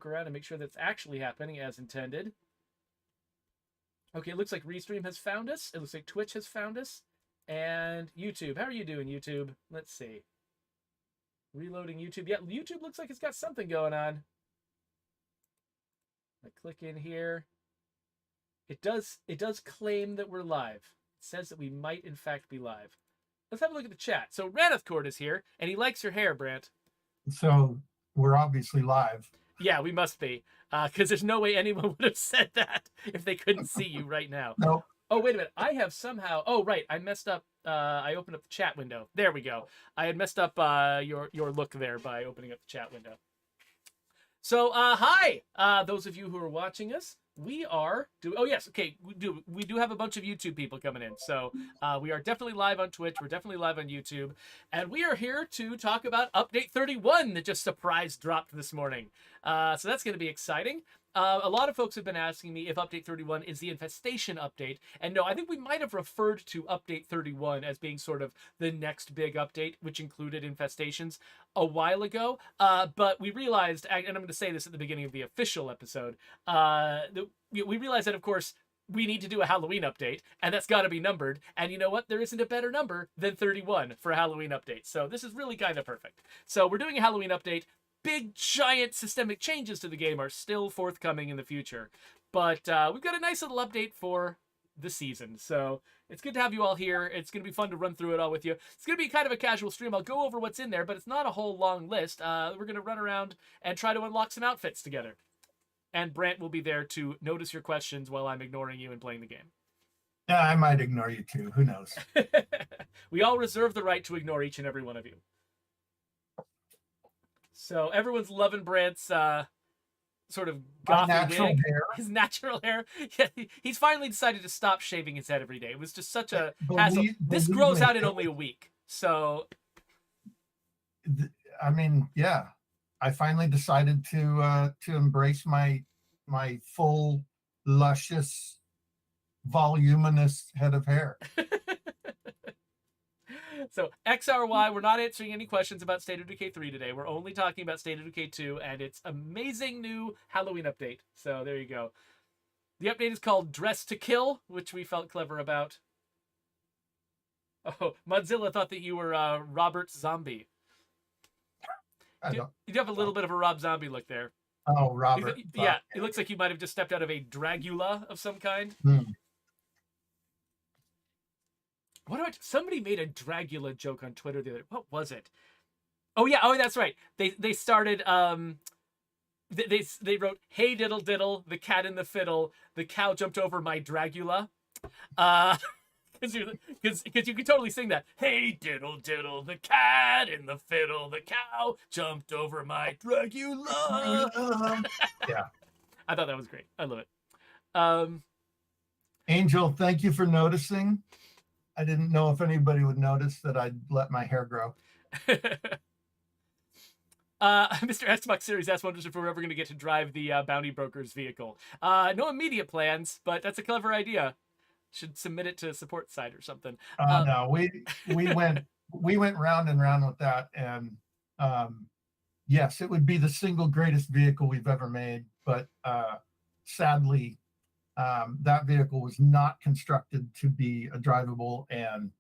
around and make sure that's actually happening as intended. Okay, it looks like Restream has found us. It looks like Twitch has found us. And YouTube. How are you doing, YouTube? Let's see. Reloading YouTube. Yeah, YouTube looks like it's got something going on. I click in here. It does claim that we're live. It says that we might in fact be live. Let's have a look at the chat. So Ranithcord is here, and he likes your hair, Brant. So we're obviously live. Yeah, we must be. Because there's no way anyone would have said that if they couldn't see you right now. Nope. Oh, wait a minute. I have somehow... Oh, right. I messed up. I opened up the chat window. There we go. I had messed up your look there by opening up the chat window. So, hi, those of you who are watching us. We are oh yes, okay, we do have a bunch of YouTube people coming in. So we are definitely live on Twitch. We're definitely live on YouTube, and we are here to talk about Update 31 that just surprise dropped this morning. So that's going to be exciting. A lot of folks have been asking me if Update 31 is the infestation update. And no, I think we might have referred to Update 31 as being sort of the next big update, which included infestations a while ago. But we realized, and I'm going to say this at the beginning of the official episode, we realized that, of course, we need to do a Halloween update, and that's got to be numbered. And you know what? There isn't a better number than 31 for a Halloween update. So this is really kind of perfect. So we're doing a Halloween update. Big, giant systemic changes to the game are still forthcoming in the future. But we've got a nice little update for the season. So it's good to have you all here. It's going to be fun to run through it all with you. It's going to be kind of a casual stream. I'll go over what's in there, but it's not a whole long list. We're going to run around and try to unlock some outfits together. And Brant will be there to notice your questions while I'm ignoring you and playing the game. Yeah, I might ignore you too. Who knows? We all reserve the right to ignore each and every one of you. So everyone's loving Brant's sort of gothy wig. His natural hair. Yeah, he's finally decided to stop shaving his head every day. It was just such a hassle. This grows out in only a week. So, I mean, yeah, I finally decided to embrace my full, luscious, voluminous head of hair. So XRY, we're not answering any questions about State of Decay 3 today. We're only talking about State of Decay 2 and its amazing new Halloween update. So there you go. The update is called Dress to Kill, which we felt clever about. Oh, Mozilla thought that you were Robert Zombie. You do have a little bit of a Rob Zombie look there. Oh, Robert. Yeah, it looks like you might have just stepped out of a Dragula of some kind. Somebody made a Dragula joke on Twitter the other day. What was it? Oh yeah, that's right. They started they wrote, "Hey diddle diddle, the cat in the fiddle, the cow jumped over my Dragula." Because you could totally sing that. Hey diddle diddle, the cat in the fiddle, the cow jumped over my Dragula. Yeah. I thought that was great. I love it. Angel, thank you for noticing. I didn't know if anybody would notice that I'd let my hair grow. Mr. Xbox Series S wonders if we're ever going to get to drive the Bounty Broker's vehicle. No immediate plans, but that's a clever idea. Should submit it to support site or something. No, we went round and round with that, and yes, it would be the single greatest vehicle we've ever made. But sadly, that vehicle was not constructed to be a drivable, and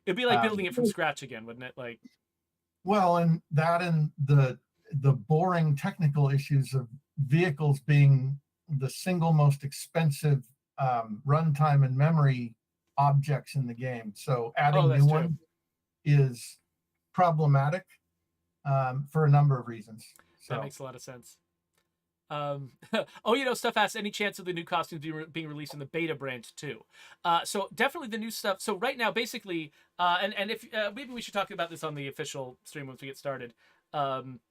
it'd be like building it from scratch again, wouldn't it? Like, well, and the boring technical issues of vehicles being the single most expensive runtime and memory objects in the game. So adding new ones is problematic for a number of reasons. So that makes a lot of sense. Stuff asks, any chance of the new costumes being released in the beta branch too? So definitely the new stuff. So right now, basically, and if maybe we should talk about this on the official stream once we get started.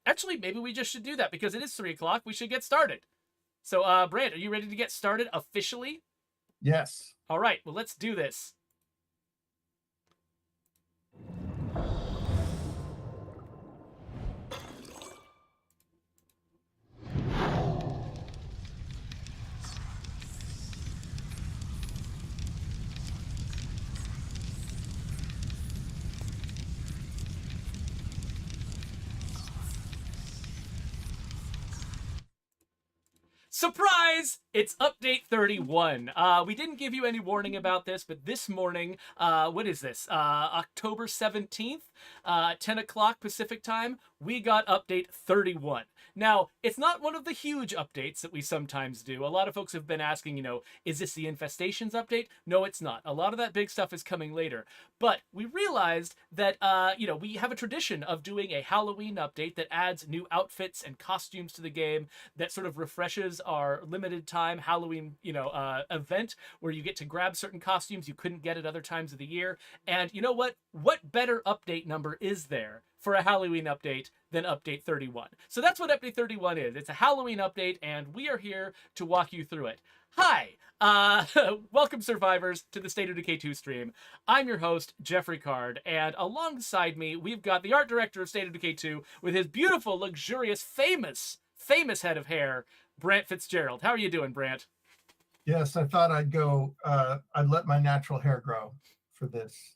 Actually, maybe we just should do that because it is 3:00. We should get started. So, Brant, are you ready to get started officially? Yes. All right. Well, let's do this. Surprise! It's update 31. We didn't give you any warning about this, but this morning, what is this? October 17th, 10 o'clock Pacific time, we got update 31. Now, it's not one of the huge updates that we sometimes do. A lot of folks have been asking, is this the Infestations update? No, it's not. A lot of that big stuff is coming later. But we realized that, we have a tradition of doing a Halloween update that adds new outfits and costumes to the game, that sort of refreshes our limited time Halloween, event where you get to grab certain costumes you couldn't get at other times of the year. And you know what? What better update number is there for a Halloween update than update 31? So that's what update 31 is. It's a Halloween update, and we are here to walk you through it. Hi, welcome survivors to the State of Decay 2 stream. I'm your host, Geoffrey Card, and alongside me, we've got the art director of State of Decay 2 with his beautiful, luxurious, famous head of hair, Brant Fitzgerald. How are you doing, Brant? Yes, I thought I'd let my natural hair grow for this.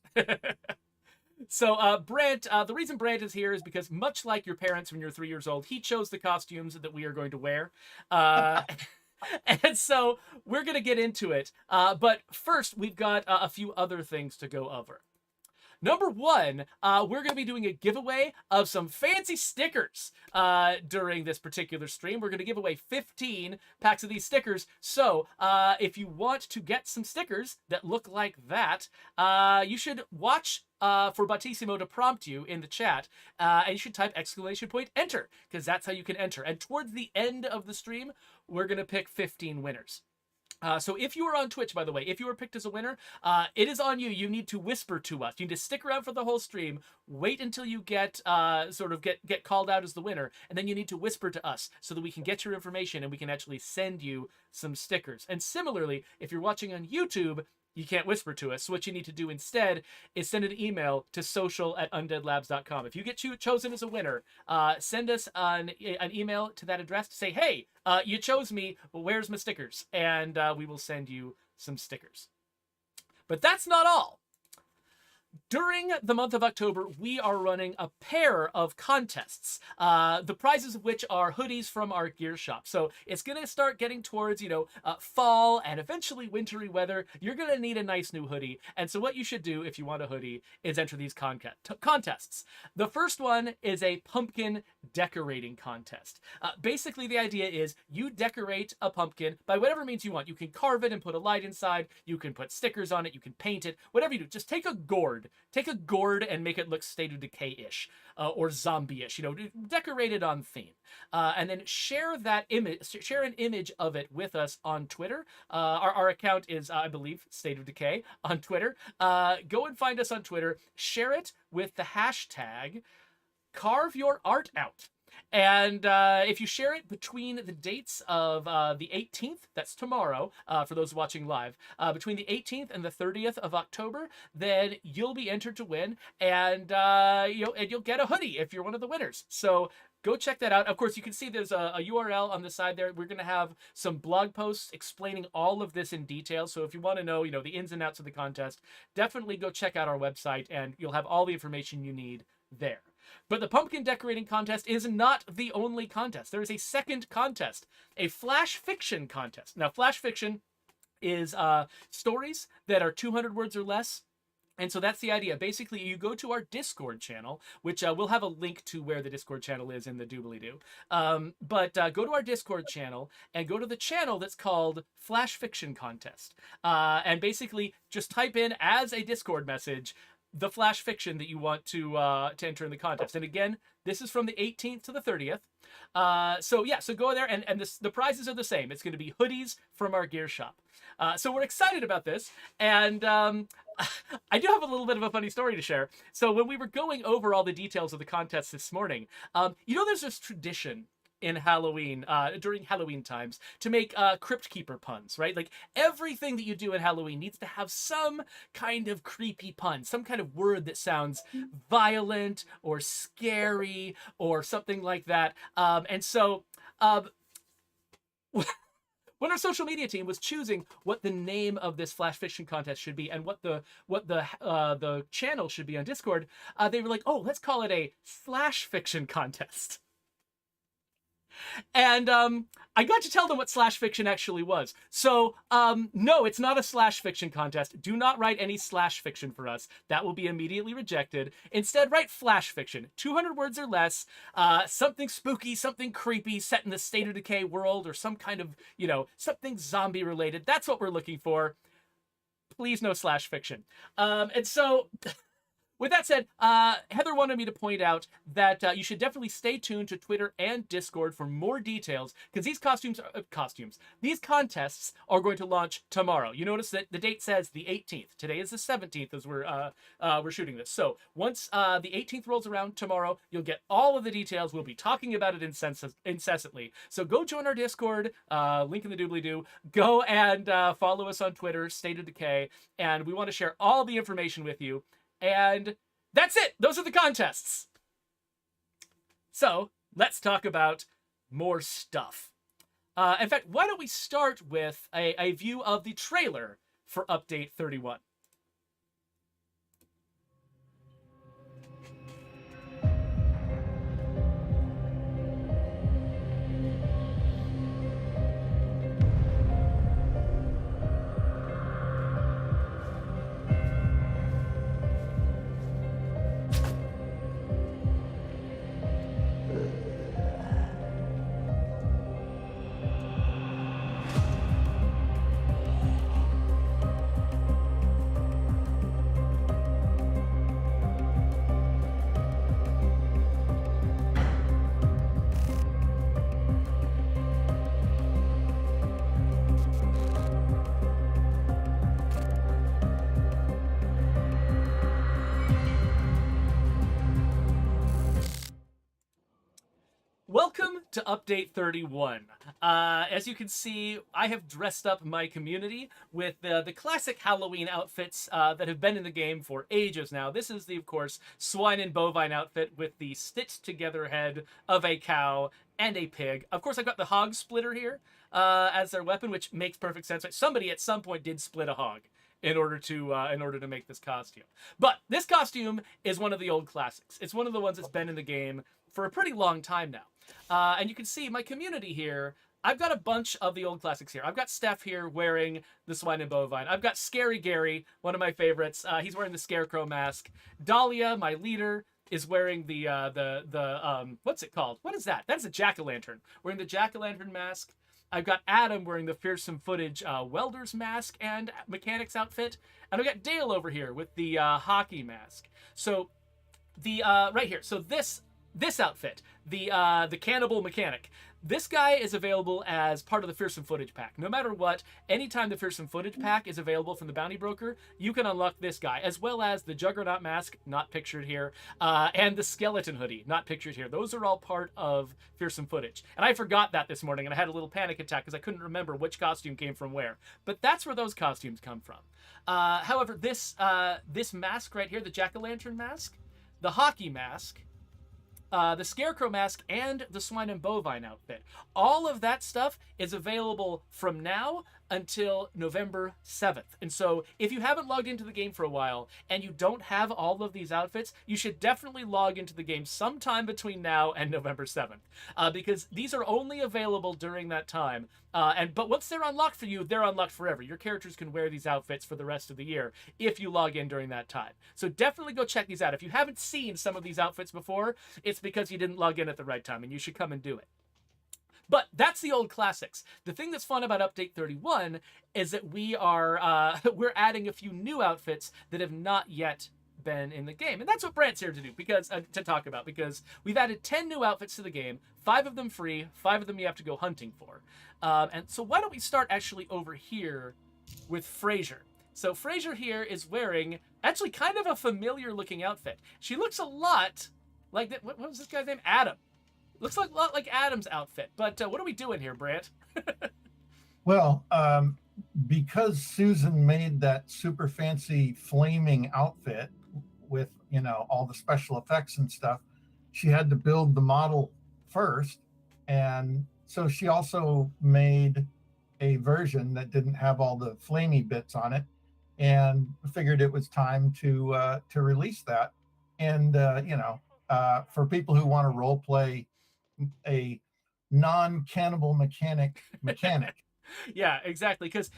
So, Brant, the reason Brant is here is because, much like your parents when you're 3 years old, he chose the costumes that we are going to wear. And so we're going to get into it. But first, we've got a few other things to go over. Number one, we're going to be doing a giveaway of some fancy stickers during this particular stream. We're going to give away 15 packs of these stickers. So if you want to get some stickers that look like that, you should watch for Battissimo to prompt you in the chat, and you should type !enter, because that's how you can enter. And towards the end of the stream, we're going to pick 15 winners. So if you are on Twitch, by the way, if you were picked as a winner, it is on you. You need to whisper to us. You need to stick around for the whole stream. Wait until you get called out as the winner, and then you need to whisper to us so that we can get your information and we can actually send you some stickers. And similarly, if you're watching on YouTube, you can't whisper to us. So what you need to do instead is send an email to social@undeadlabs.com. If you get chosen as a winner, send us an email to that address to say, hey, you chose me, where's my stickers? And we will send you some stickers. But that's not all. During the month of October, we are running a pair of contests, the prizes of which are hoodies from our gear shop. So it's going to start getting towards, fall and eventually wintry weather. You're going to need a nice new hoodie. And so what you should do if you want a hoodie is enter these contests. The first one is a pumpkin decorating contest. Basically, the idea is you decorate a pumpkin by whatever means you want. You can carve it and put a light inside. You can put stickers on it. You can paint it. Whatever you do, just take a gourd. Take a gourd and make it look State of Decay-ish or zombie-ish. Decorate it on theme, and then share that image. Share an image of it with us on Twitter. Our account is, I believe, State of Decay on Twitter. Go and find us on Twitter. Share it with the hashtag Carve Your Art Out. And if you share it between the dates of the 18th, that's tomorrow, for those watching live, between the 18th and the 30th of October, then you'll be entered to win, and you'll get a hoodie if you're one of the winners. So go check that out. Of course, you can see there's a URL on the side there. We're going to have some blog posts explaining all of this in detail. So if you want to know, the ins and outs of the contest, definitely go check out our website, and you'll have all the information you need there. But the pumpkin decorating contest is not the only contest. There is a second contest, a flash fiction contest. Now, flash fiction is stories that are 200 words or less. And so that's the idea. Basically, you go to our Discord channel, which we'll have a link to where the Discord channel is in the doobly-doo. But go to our Discord channel and go to the channel that's called Flash Fiction Contest. And basically, just type in as a Discord message the flash fiction that you want to enter in the contest. And again, this is from the 18th to the 30th. So go there, and the prizes are the same. It's going to be hoodies from our gear shop. So we're excited about this, and I do have a little bit of a funny story to share. So when we were going over all the details of the contest this morning, there's this tradition in Halloween, during Halloween times, to make Crypt Keeper puns, right? Like, everything that you do in Halloween needs to have some kind of creepy pun, some kind of word that sounds violent or scary or something like that. And so when our social media team was choosing what the name of this flash fiction contest should be and what the channel should be on Discord, they were like, oh, let's call it a flash fiction contest. And I got to tell them what slash fiction actually was. So no, it's not a slash fiction contest. Do not write any slash fiction for us. That will be immediately rejected. Instead, write flash fiction, 200 words or less, something spooky, something creepy, set in the State of Decay world, or some kind of, something zombie related. That's what we're looking for. Please, no slash fiction. And so with that said, Heather wanted me to point out that you should definitely stay tuned to Twitter and Discord for more details, because these these contests are going to launch tomorrow. You notice that the date says the 18th. Today is the 17th as we're shooting this. So once the 18th rolls around tomorrow, you'll get all of the details. We'll be talking about it incessantly. So go join our Discord, link in the doobly-doo. Go and follow us on Twitter, State of Decay, and we want to share all the information with you. And that's it. Those are the contests. So let's talk about more stuff. In fact, why don't we start with a view of the trailer for Update 31? Welcome to Update 31. As you can see, I have dressed up my community with the classic Halloween outfits that have been in the game for ages now. This is the, of course, swine and bovine outfit with the stitched together head of a cow and a pig. Of course, I've got the hog splitter here as their weapon, which makes perfect sense. Somebody at some point did split a hog in order to make this costume. But this costume is one of the old classics. It's one of the ones that's been in the game for a pretty long time now. And you can see my community here. I've got a bunch of the old classics here. I've got Steph here wearing the swine and bovine. I've got Scary Gary, one of my favorites. He's wearing the scarecrow mask. Dahlia, my leader, is wearing the what's it called? What is that? That's a jack-o'-lantern. Wearing the jack-o'-lantern mask. I've got Adam wearing the fearsome footage welder's mask and mechanic's outfit. And I've got Dale over here with the hockey mask. So the right here. So this outfit, the cannibal mechanic. This guy is available as part of the fearsome footage pack. No matter what, anytime the fearsome footage pack is available from the bounty broker, you can unlock this guy, as well as the juggernaut mask, not pictured here, and the skeleton hoodie, not pictured here. Those are all part of fearsome footage. And I forgot that this morning, and I had a little panic attack because I couldn't remember which costume came from where. But that's where those costumes come from. However, this mask right here, the jack-o'-lantern mask, the hockey mask, the scarecrow mask, and the swine and bovine outfit. All of that stuff is available from now until November 7th. And so if you haven't logged into the game for a while and you don't have all of these outfits, you should definitely log into the game sometime between now and November 7th, because these are only available during that time. But once they're unlocked for you, they're unlocked forever. Your characters can wear these outfits for the rest of the year if you log in during that time. So definitely go check these out. If you haven't seen some of these outfits before, it's because you didn't log in at the right time, and you should come and do it. But that's the old classics. The thing that's fun about Update 31 is that we're adding a few new outfits that have not yet been in the game. And that's what Brant's here to do, because to talk about, because we've added 10 new outfits to the game, 5 of them free, 5 of them you have to go hunting for. And so why don't we start actually over here with Frasier. So Frasier here is wearing actually kind of a familiar looking outfit. She looks a lot like that. What was this guy's name? Adam. Looks like a lot like Adam's outfit. But what are we doing here, Brant? Well, because Susan made that super fancy flaming outfit with, all the special effects and stuff, she had to build the model first. And so she also made a version that didn't have all the flamey bits on it, and figured it was time to release that. And, for people who want to role play a non-cannibal mechanic. Yeah, exactly. Because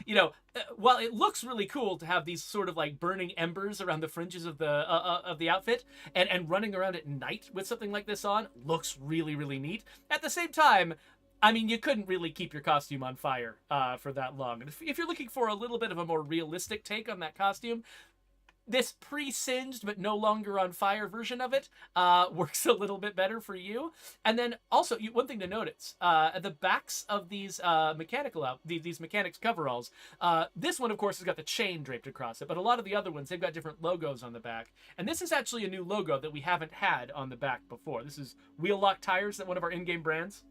while it looks really cool to have these sort of like burning embers around the fringes of the outfit, and running around at night with something like this on looks really really neat. At the same time, I mean, you couldn't really keep your costume on fire for that long. And if you're looking for a little bit of a more realistic take on that costume, this pre-singed but no longer on fire version of it works a little bit better for you. And then also, one thing to notice, at the backs of these these mechanics coveralls, this one of course has got the chain draped across it, but a lot of the other ones, they've got different logos on the back. And this is actually a new logo that we haven't had on the back before. This is Wheel Lock Tires, that one of our in-game brands.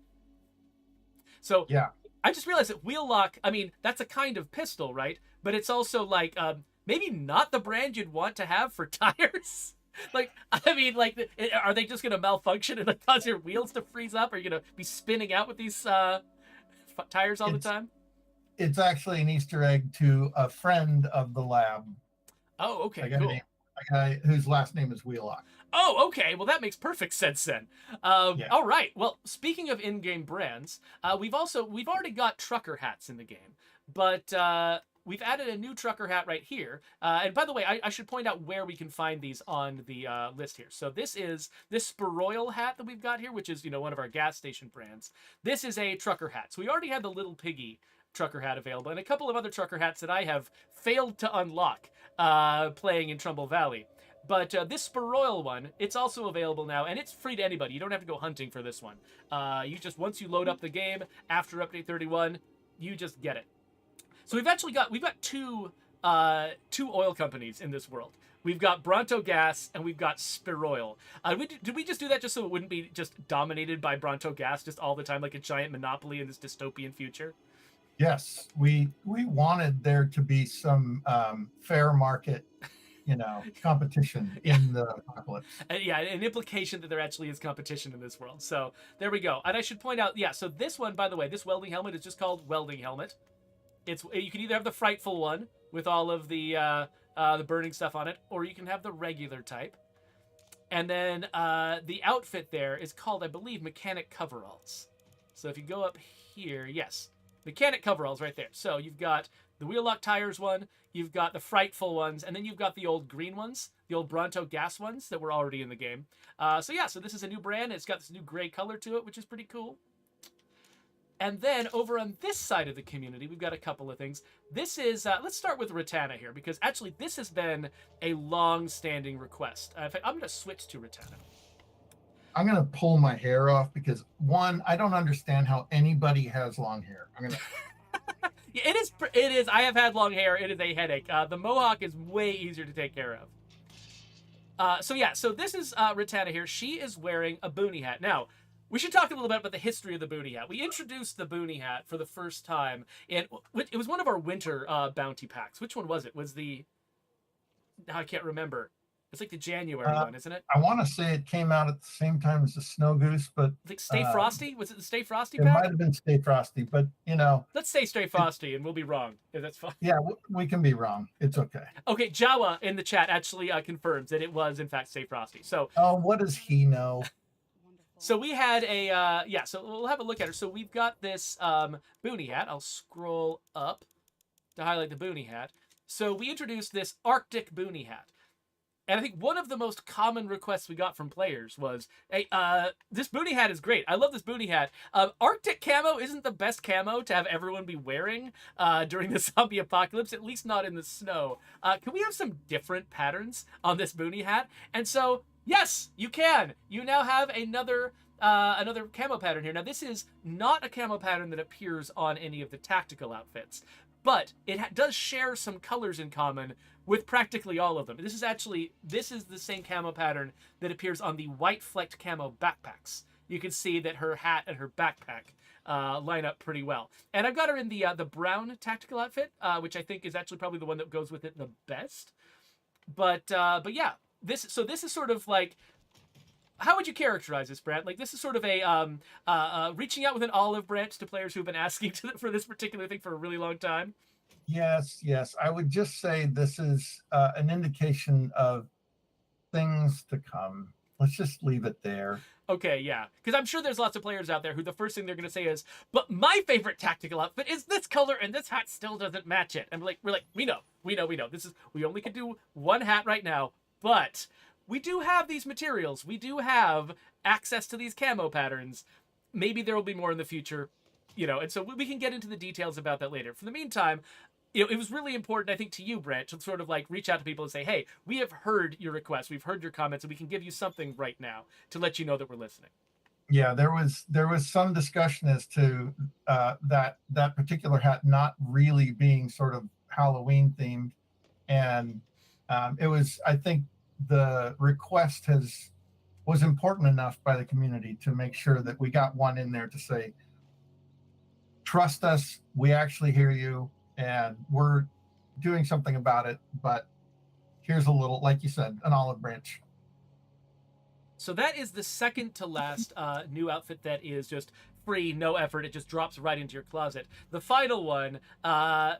So Yeah, I just realized that Wheel Lock, I mean, that's a kind of pistol, right? But it's also like maybe not the brand you'd want to have for tires. Like, I mean, like, are they just going to malfunction and like, cause your wheels to freeze up? Are you going to be spinning out with these tires all the time? It's actually an Easter egg to a friend of the lab. Oh, okay, cool. A guy whose last name is Wheelock. Oh, okay. Well, that makes perfect sense then. Yeah. All right. Well, speaking of in-game brands, we've already got trucker hats in the game, but we've added a new trucker hat right here. And by the way, I should point out where we can find these on the list here. So this is this Spiroil hat that we've got here, which is, one of our gas station brands. This is a trucker hat. So we already had the Little Piggy trucker hat available, and a couple of other trucker hats that I have failed to unlock playing in Trumbull Valley. But this Spiroil one, it's also available now, and it's free to anybody. You don't have to go hunting for this one. Once you load up the game after update 31, you just get it. So we've got two oil companies in this world. We've got Bronto Gas and we've got Spiroil. Did we just do that just so it wouldn't be just dominated by Bronto Gas just all the time, like a giant monopoly in this dystopian future? Yes, we wanted there to be some fair market, competition in the apocalypse. Yeah, an implication that there actually is competition in this world. So there we go. And I should point out, so this one, by the way, this welding helmet is just called Welding Helmet. You can either have the frightful one with all of the burning stuff on it, or you can have the regular type. And then the outfit there is called, I believe, Mechanic Coveralls. So if you go up here, yes, Mechanic Coveralls right there. So you've got the Wheel Lock Tires one, you've got the frightful ones, and then you've got the old green ones, the old Bronto Gas ones that were already in the game. So this is a new brand. It's got this new gray color to it, which is pretty cool. And then over on this side of the community, we've got a couple of things. This is, let's start with Ratana here, because actually this has been a long-standing request. In fact, I'm going to switch to Ratana. I'm going to pull my hair off because, one, I don't understand how anybody has long hair. Yeah, it is. I have had long hair. It is a headache. The mohawk is way easier to take care of. So this is Ratana here. She is wearing a boonie hat. Now, we should talk a little bit about the history of the boonie hat. We introduced the boonie hat for the first time, and it was one of our winter bounty packs. Which one was it? I can't remember. It's like the January one, isn't it? I want to say it came out at the same time as the Snow Goose, but like Stay Frosty? Was it the Stay Frosty pack? It might have been Stay Frosty, but let's say Stay Frosty, and we'll be wrong if that's fine. Yeah, we can be wrong. It's okay. Okay, Jawa in the chat actually confirms that it was in fact Stay Frosty. So. Oh, what does he know? So we had so we'll have a look at her. So we've got this boonie hat. I'll scroll up to highlight the boonie hat. So we introduced this Arctic boonie hat. And I think one of the most common requests we got from players was, hey, this boonie hat is great. I love this boonie hat. Arctic camo isn't the best camo to have everyone be wearing during the zombie apocalypse, at least not in the snow. Can we have some different patterns on this boonie hat? And so, yes, you can. You now have another camo pattern here. Now, this is not a camo pattern that appears on any of the tactical outfits, but it does share some colors in common with practically all of them. This is the same camo pattern that appears on the white flecked camo backpacks. You can see that her hat and her backpack line up pretty well. And I've got her in the brown tactical outfit, which I think is actually probably the one that goes with it the best. But yeah, this is sort of like, how would you characterize this, Brant? Like, this is sort of a reaching out with an olive branch to players who've been asking for this particular thing for a really long time. Yes. I would just say this is an indication of things to come. Let's just leave it there. Okay, yeah. Because I'm sure there's lots of players out there who the first thing they're going to say is, but my favorite tactical outfit is this color and this hat still doesn't match it. And we're like, we know. We only can do one hat right now, but we do have these materials. We do have access to these camo patterns. Maybe there will be more in the future, and so we can get into the details about that later. For the meantime, it was really important, I think, to you, Brent, to sort of like reach out to people and say, hey, we have heard your requests, we've heard your comments, and we can give you something right now to let you know that we're listening. Yeah, there was some discussion as to that particular hat not really being sort of Halloween themed, and it was, I think, the request was important enough by the community to make sure that we got one in there to say, trust us, we actually hear you, and we're doing something about it. But here's a little, like you said, an olive branch. So that is the second to last new outfit that is just free, no effort. It just drops right into your closet. The final one,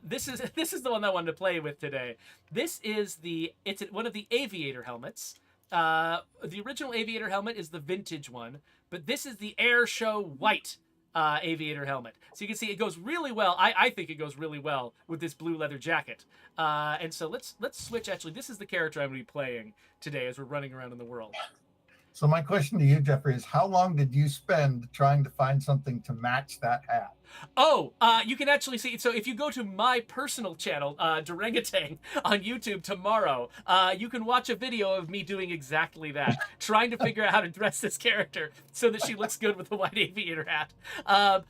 this is the one I wanted to play with today. It's one of the aviator helmets. The original aviator helmet is the vintage one, but this is the Air Show White aviator helmet. So you can see it goes really well. I think it goes really well with this blue leather jacket. And so let's switch. Actually, this is the character I'm going to be playing today as we're running around in the world. So my question to you, Geoffrey, is how long did you spend trying to find something to match that hat? Oh, you can actually see. So if you go to my personal channel, Durangatang, on YouTube tomorrow, you can watch a video of me doing exactly that, trying to figure out how to dress this character so that she looks good with the white aviator hat.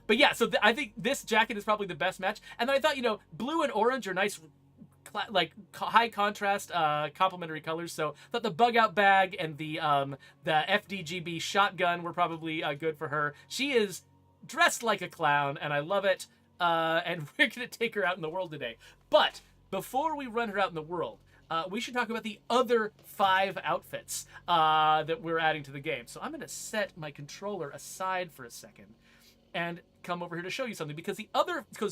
But yeah, so I think this jacket is probably the best match. And then I thought, blue and orange are nice, like high contrast complementary colors. So I thought the bug out bag and the FDGB shotgun were probably good for her. She is dressed like a clown and I love it, and we're gonna take her out in the world today. But before we run her out in the world, we should talk about the other 5 outfits that we're adding to the game. So I'm gonna set my controller aside for a second and come over here to show you something, because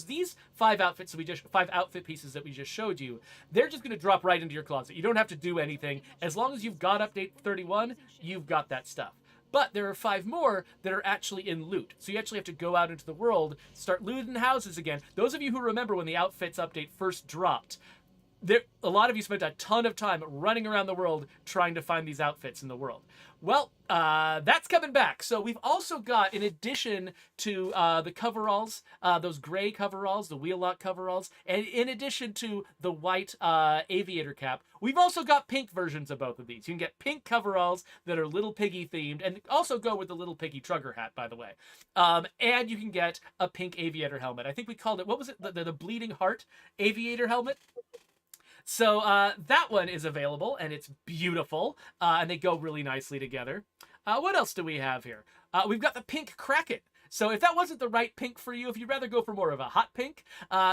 these 5 outfit pieces that we just showed you, they're just going to drop right into your closet. You don't have to do anything. As long as you've got update 31, you've got that stuff. But there are 5 more that are actually in loot. So you actually have to go out into the world, start looting houses again. Those of you who remember when the outfits update first dropped, a lot of you spent a ton of time running around the world trying to find these outfits in the world. Well, that's coming back. So we've also got, in addition to the coveralls, those gray coveralls, the wheel lock coveralls, and in addition to the white aviator cap, we've also got pink versions of both of these. You can get pink coveralls that are Little Piggy themed, and also go with the Little Piggy Trugger hat, by the way. And you can get a pink aviator helmet. I think we called it, what was it? The Bleeding Heart aviator helmet. So that one is available, and it's beautiful, and they go really nicely together. What else do we have here? We've got the pink Kraken. So if that wasn't the right pink for you, if you'd rather go for more of a hot pink,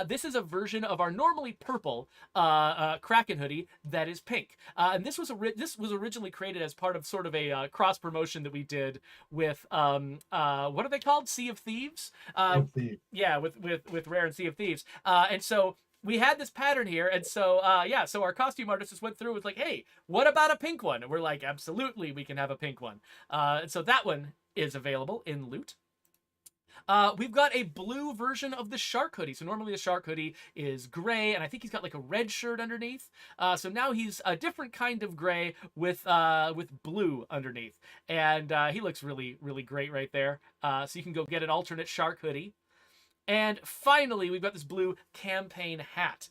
this is a version of our normally purple Kraken hoodie that is pink. And this was originally created as part of sort of a cross promotion that we did with what are they called? Sea of Thieves. Yeah, with Rare and Sea of Thieves. And so we had this pattern here, and so so our costume artist just went through with like, hey, what about a pink one? And we're like, absolutely, we can have a pink one. And so that one is available in loot. We've got a blue version of the shark hoodie. So normally the shark hoodie is gray, and I think he's got like a red shirt underneath. So now he's a different kind of gray with blue underneath, and he looks really, really great right there. So you can go get an alternate shark hoodie. And finally, we've got this blue campaign hat,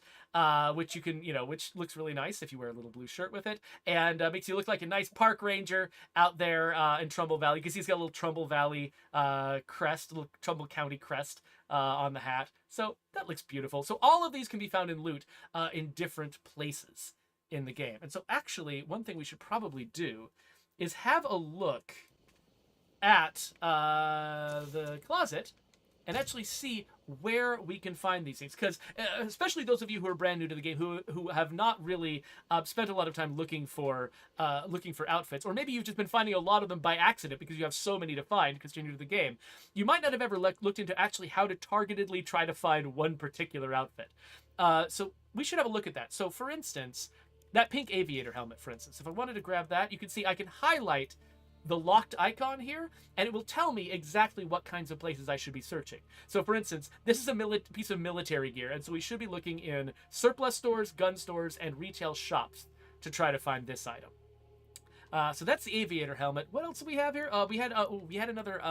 which you can, which looks really nice if you wear a little blue shirt with it, and makes you look like a nice park ranger out there in Trumbull Valley, because he's got a little Trumbull Valley crest, a little Trumbull County crest on the hat. So that looks beautiful. So all of these can be found in loot in different places in the game. And so actually, one thing we should probably do is have a look at the closet and actually see where we can find these things, because especially those of you who are brand new to the game, who have not really spent a lot of time looking for outfits, or maybe you've just been finding a lot of them by accident because you have so many to find because you're new to the game, you might not have ever looked into actually how to targetedly try to find one particular outfit. So we should have a look at that. So for instance, that pink aviator helmet, for instance, if I wanted to grab that, you can see I can highlight the locked icon here, and it will tell me exactly what kinds of places I should be searching. So for instance, this is a piece of military gear, and so we should be looking in surplus stores, gun stores, and retail shops to try to find this item. So that's the aviator helmet. What else do we have here? We had another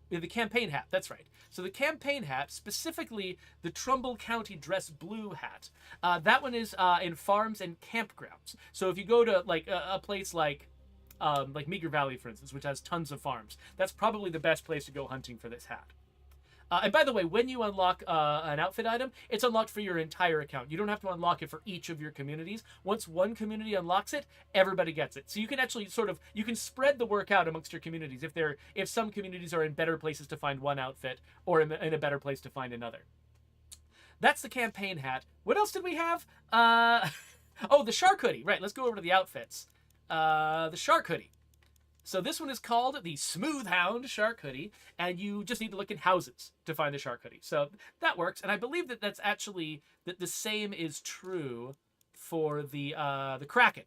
the campaign hat. That's right. So the campaign hat, specifically the Trumbull County Dress Blue hat. That one is in farms and campgrounds. So if you go to like a place like Meager Valley, for instance, which has tons of farms, that's probably the best place to go hunting for this hat. And by the way, when you unlock an outfit item, it's unlocked for your entire account. You don't have to unlock it for each of your communities. Once one community unlocks it, everybody gets it. So you can actually you can spread the work out amongst your communities if some communities are in better places to find one outfit or in a better place to find another. That's the campaign hat. What else did we have? Oh, the shark hoodie. Right, let's go over to the outfits. The shark hoodie. So this one is called the Smooth Hound Shark Hoodie, and you just need to look in houses to find the shark hoodie. So that works, and I believe that's actually that the same is true for the Kraken.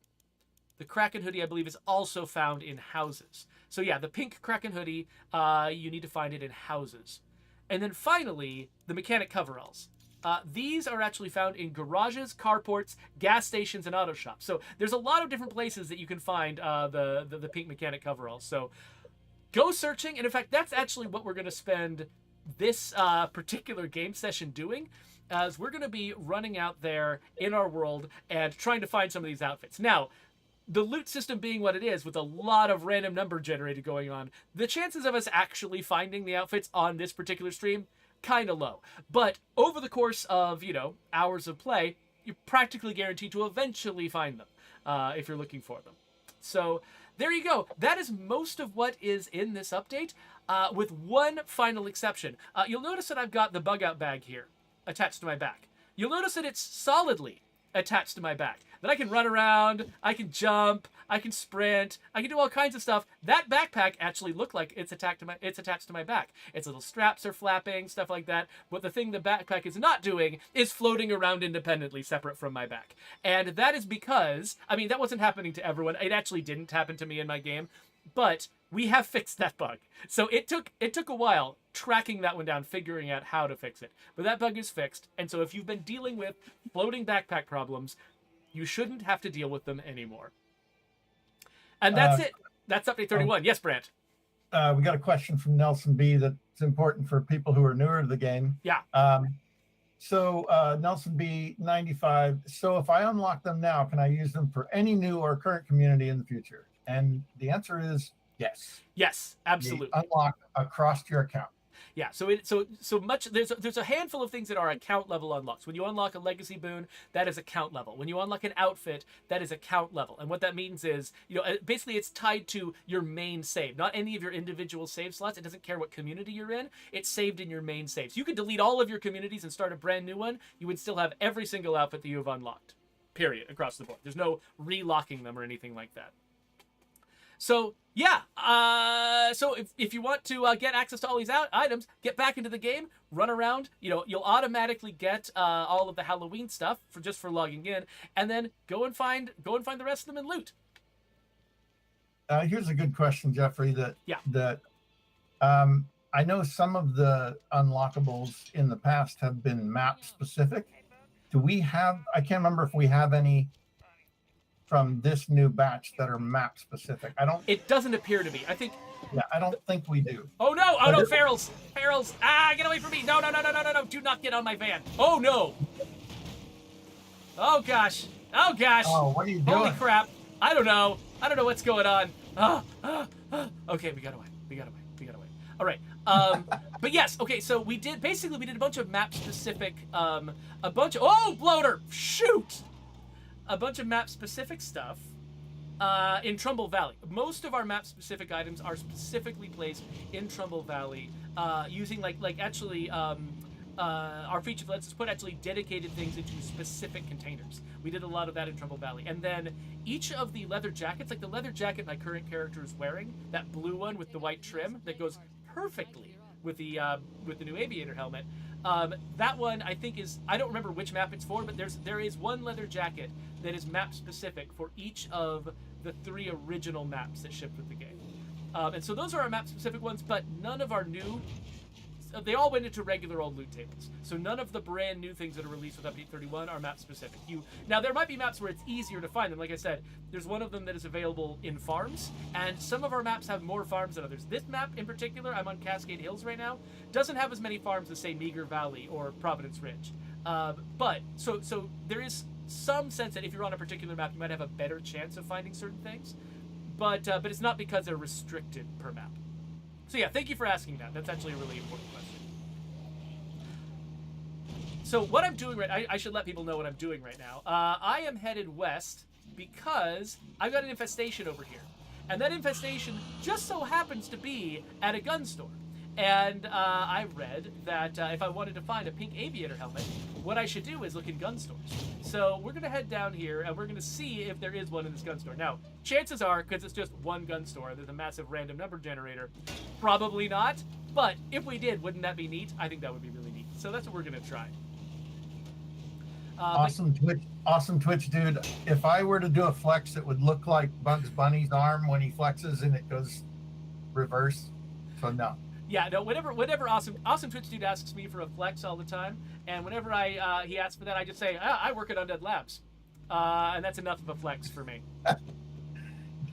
The Kraken hoodie, I believe, is also found in houses. So yeah, the pink Kraken hoodie, you need to find it in houses. And then finally, the mechanic coveralls. These are actually found in garages, carports, gas stations, and auto shops. So there's a lot of different places that you can find the pink mechanic coveralls. So go searching. And in fact, that's actually what we're going to spend this particular game session doing, as we're going to be running out there in our world and trying to find some of these outfits. Now, the loot system being what it is, with a lot of random number generated going on, the chances of us actually finding the outfits on this particular stream, kind of low. But over the course of, hours of play, you're practically guaranteed to eventually find them if you're looking for them. So there you go. That is most of what is in this update, with one final exception. You'll notice that I've got the bug out bag here attached to my back. You'll notice that it's solidly attached to my back. That I can run around, I can jump, I can sprint, I can do all kinds of stuff. That backpack actually looked like it's attached to my back. Its little straps are flapping, stuff like that. But the thing the backpack is not doing is floating around independently, separate from my back. And that is because, that wasn't happening to everyone. It actually didn't happen to me in my game, but we have fixed that bug. So it took a while tracking that one down, figuring out how to fix it. But that bug is fixed. And so if you've been dealing with floating backpack problems, you shouldn't have to deal with them anymore. And that's it. That's update 31. Yes, Brant. We got a question from Nelson B that's important for people who are newer to the game. Yeah. So Nelson B 95. So if I unlock them now, can I use them for any new or current community in the future? And the answer is yes. Yes, absolutely. They unlock across your account. Yeah, so much there's a handful of things that are account level unlocks. When you unlock a legacy boon, that is account level. When you unlock an outfit, that is account level. And what that means is, basically it's tied to your main save, not any of your individual save slots. It doesn't care what community you're in. It's saved in your main saves. You could delete all of your communities and start a brand new one. You would still have every single outfit that you have unlocked. Period, across the board. There's no relocking them or anything like that. So yeah, so if you want to get access to all these items, get back into the game, run around. You'll automatically get all of the Halloween stuff for logging in, and then go and find the rest of them and loot. Here's a good question, Geoffrey. I know some of the unlockables in the past have been map specific. Do we have? I can't remember if we have any from this new batch that are map specific. It doesn't appear to be. I think. Yeah, I don't think we do. Oh no! Oh no! Ferals! Get away from me! No! Do not get on my van! Oh no! Oh gosh! Oh, what are you doing? Holy crap! I don't know what's going on. Okay, we got away. All right. But yes. Okay. So we did a bunch of map specific. Oh, bloater! Shoot! A bunch of map-specific stuff in Trumbull Valley. Most of our map-specific items are specifically placed in Trumbull Valley using our feature lets us put actually dedicated things into specific containers. We did a lot of that in Trumbull Valley. And then each of the leather jackets, like the leather jacket my current character is wearing, that blue one with the white trim that goes perfectly with the new aviator helmet. That one I think I don't remember which map it's for, but there is one leather jacket that is map specific for each of the 3 original maps that shipped with the game. And so those are our map-specific ones, but none of our new... They all went into regular old loot tables. So none of the brand new things that are released with Update 31 are map-specific. Now, there might be maps where it's easier to find them. Like I said, there's one of them that is available in farms, and some of our maps have more farms than others. This map in particular, I'm on Cascade Hills right now, doesn't have as many farms as, say, Meager Valley or Providence Ridge. But there is some sense that if you're on a particular map, you might have a better chance of finding certain things. But it's not because they're restricted per map. So yeah, thank you for asking that. That's actually a really important question. So what I'm doing I should let people know what I'm doing right now. I am headed west because I've got an infestation over here. And that infestation just so happens to be at a gun store. And I read that if I wanted to find a pink aviator helmet, what I should do is look in gun stores. So we're going to head down here, and we're going to see if there is one in this gun store. Now, chances are, because it's just one gun store, there's a massive random number generator. Probably not, but if we did, wouldn't that be neat? I think that would be really neat. So that's what we're going to try. Awesome Twitch, dude. If I were to do a flex, it would look like Bugs Bunny's arm when he flexes and it goes reverse. So no. Yeah, no. Whenever awesome Twitch dude asks me for a flex all the time, and whenever he asks for that, I just say I work at Undead Labs, and that's enough of a flex for me.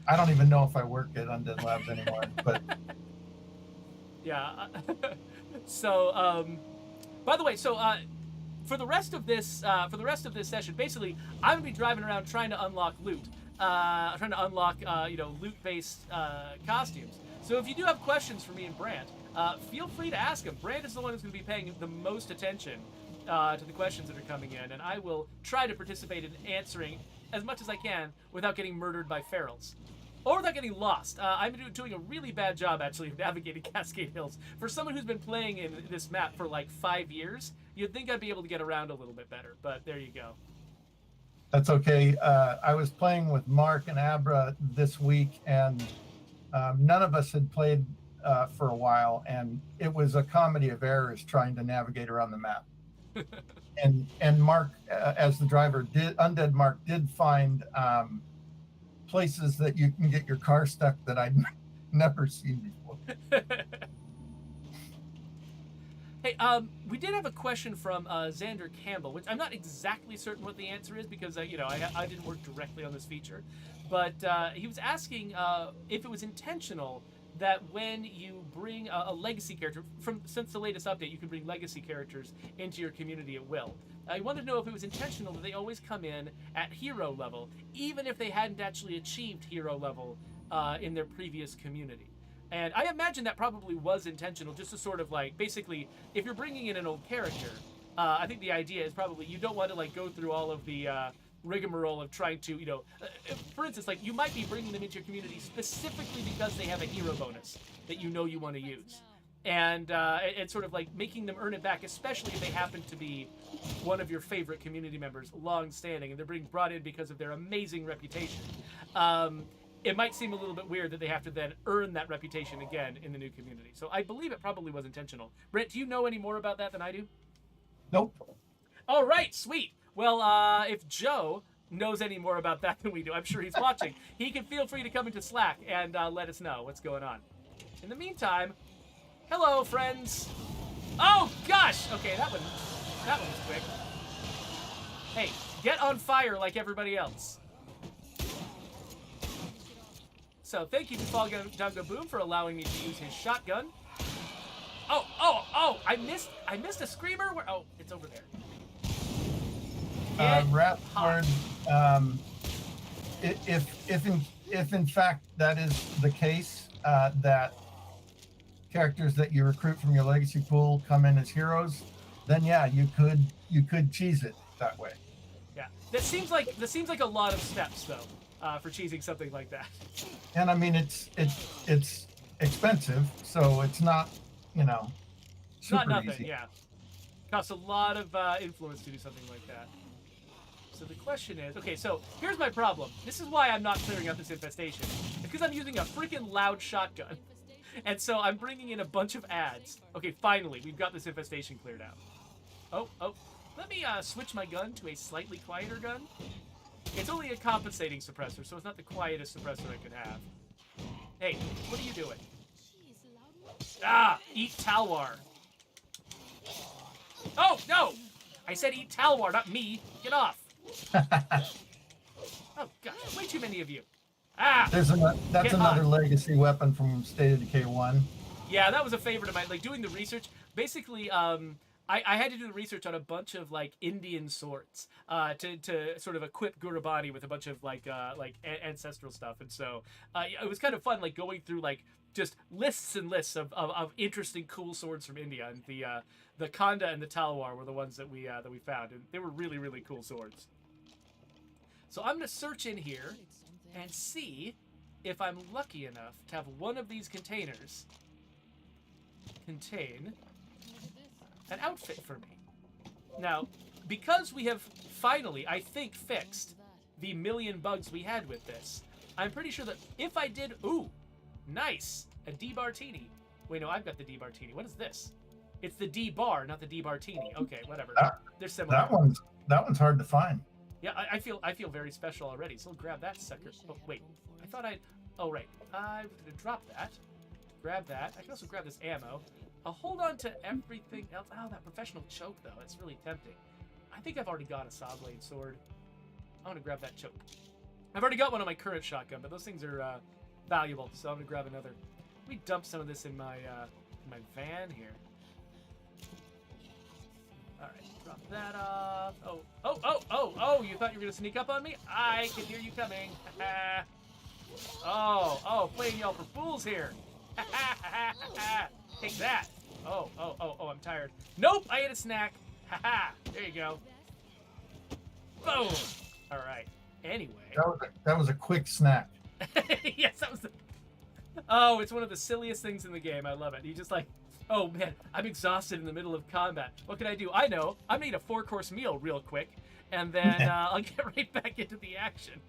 I don't even know if I work at Undead Labs anymore, but yeah. So, by the way, for the rest of this session, basically, I'm gonna be driving around trying to unlock loot, loot-based costumes. So if you do have questions for me and Brant, feel free to ask him. Brant is the one who's going to be paying the most attention to the questions that are coming in, and I will try to participate in answering as much as I can without getting murdered by ferals. Or without getting lost. I'm doing a really bad job, actually, of navigating Cascade Hills. For someone who's been playing in this map for like 5 years, you'd think I'd be able to get around a little bit better, but there you go. That's okay. I was playing with Mark and Abra this week, and none of us had played for a while, and it was a comedy of errors trying to navigate around the map. and Mark, as the driver, Undead Mark did find places that you can get your car stuck that I'd never seen before. Hey, we did have a question from Xander Campbell, which I'm not exactly certain what the answer is because I didn't work directly on this feature, but he was asking if it was intentional that when you bring a legacy character since the latest update, you can bring legacy characters into your community at will. I wanted to know if it was intentional that they always come in at hero level, even if they hadn't actually achieved hero level in their previous community. And I imagine that probably was intentional, just to sort of like, basically, if you're bringing in an old character, I think the idea is probably you don't want to like go through all of the rigmarole of trying to, for instance, like you might be bringing them into your community specifically because they have a hero bonus that you want to use. And it's sort of like making them earn it back, especially if they happen to be one of your favorite community members, long-standing, and they're being brought in because of their amazing reputation. It might seem a little bit weird that they have to then earn that reputation again in the new community. So I believe it probably was intentional. Brent, do you know any more about that than I do? Nope. All right, sweet. Well, if Joe knows any more about that than we do, I'm sure he's watching, he can feel free to come into Slack and let us know what's going on. In the meantime, hello, friends. Oh, gosh. Okay, that one was quick. Hey, get on fire like everybody else. So thank you to Fall Jungle Boom for allowing me to use his shotgun. Oh! I missed a screamer. Oh, it's over there. Rapward, if in fact that is the case, that characters that you recruit from your legacy pool come in as heroes, then yeah, you could cheese it that way. Yeah, that seems like a lot of steps though. For cheesing something like that. And I mean, it's expensive, so it's not, super not nothing, easy. Yeah. Costs a lot of influence to do something like that. So the question is, okay, so here's my problem. This is why I'm not clearing up this infestation. It's because I'm using a freaking loud shotgun. And so I'm bringing in a bunch of ads. Okay, finally, we've got this infestation cleared out. Oh. Let me switch my gun to a slightly quieter gun. It's only a compensating suppressor, so it's not the quietest suppressor I could have. Hey, what are you doing? Ah, eat Talwar. Oh, no! I said eat Talwar, not me. Get off. Oh, God, way too many of you. Ah! That's Get another hot. legacy weapon from State of Decay 1. Yeah, that was a favorite of mine. Like, doing the research. Basically, I had to do the research on a bunch of, like, Indian swords to sort of equip Gurubani with a bunch of, like ancestral stuff. And so it was kind of fun, like, going through, like, just lists and lists of interesting, cool swords from India. And the Khanda and the Talwar were the ones that we found. And they were really, really cool swords. So I'm going to search in here and see if I'm lucky enough to have one of these containers contain an outfit for me. Now, because we have finally, I think, fixed the million bugs we had with this, I'm pretty sure that if I did... Ooh, nice! A D-Bartini. Wait, no, I've got the D-Bartini. What is this? It's the D-Bar, not the D-Bartini. Okay, whatever. They're similar. That one's hard to find. Yeah, I feel very special already, so I'll grab that sucker. Oh, wait. I thought I'd... Oh, right. I was going to drop that. Grab that. I can also grab this ammo. I'll hold on to everything else. Oh, that professional choke, though. It's really tempting. I think I've already got a saw blade sword. I want to grab that choke. I've already got one on my current shotgun, but those things are valuable, so I'm going to grab another. Let me dump some of this in my van here. All right, drop that off. Oh, you thought you were going to sneak up on me? I can hear you coming. Oh, playing y'all for fools here. Take that. Oh, I'm tired. Nope, I ate a snack. There you go. Boom. All right. Anyway. That was a quick snack. Yes, that was the... Oh, it's one of the silliest things in the game. I love it. You just like, oh man, I'm exhausted in the middle of combat. What can I do? I know. I'm gonna eat a 4-course meal real quick, and then I'll get right back into the action.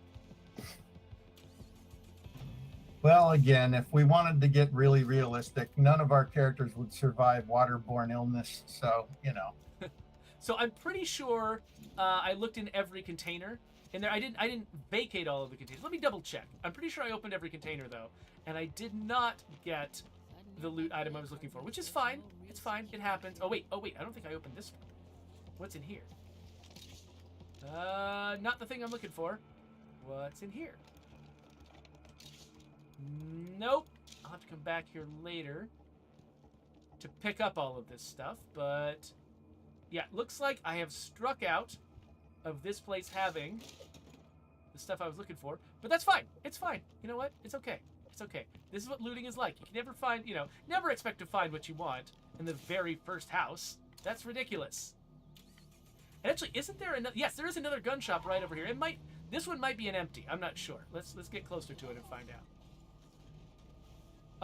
Well, again, if we wanted to get really realistic, none of our characters would survive waterborne illness. So, you know. So I'm pretty sure I looked in every container in there. I didn't vacate all of the containers. Let me double check. I'm pretty sure I opened every container though, and I did not get the loot item I was looking for, which is fine. It's fine. It happens. Oh wait. I don't think I opened this one. What's in here? Not the thing I'm looking for. What's in here? Nope. I'll have to come back here later to pick up all of this stuff, but yeah, looks like I have struck out of this place having the stuff I was looking for, but that's fine. It's fine. You know what? It's okay. It's okay. This is what looting is like. You can never find, never expect to find what you want in the very first house. That's ridiculous. And actually, isn't there another? Yes, there is another gun shop right over here. This one might be an empty. I'm not sure. Let's get closer to it and find out.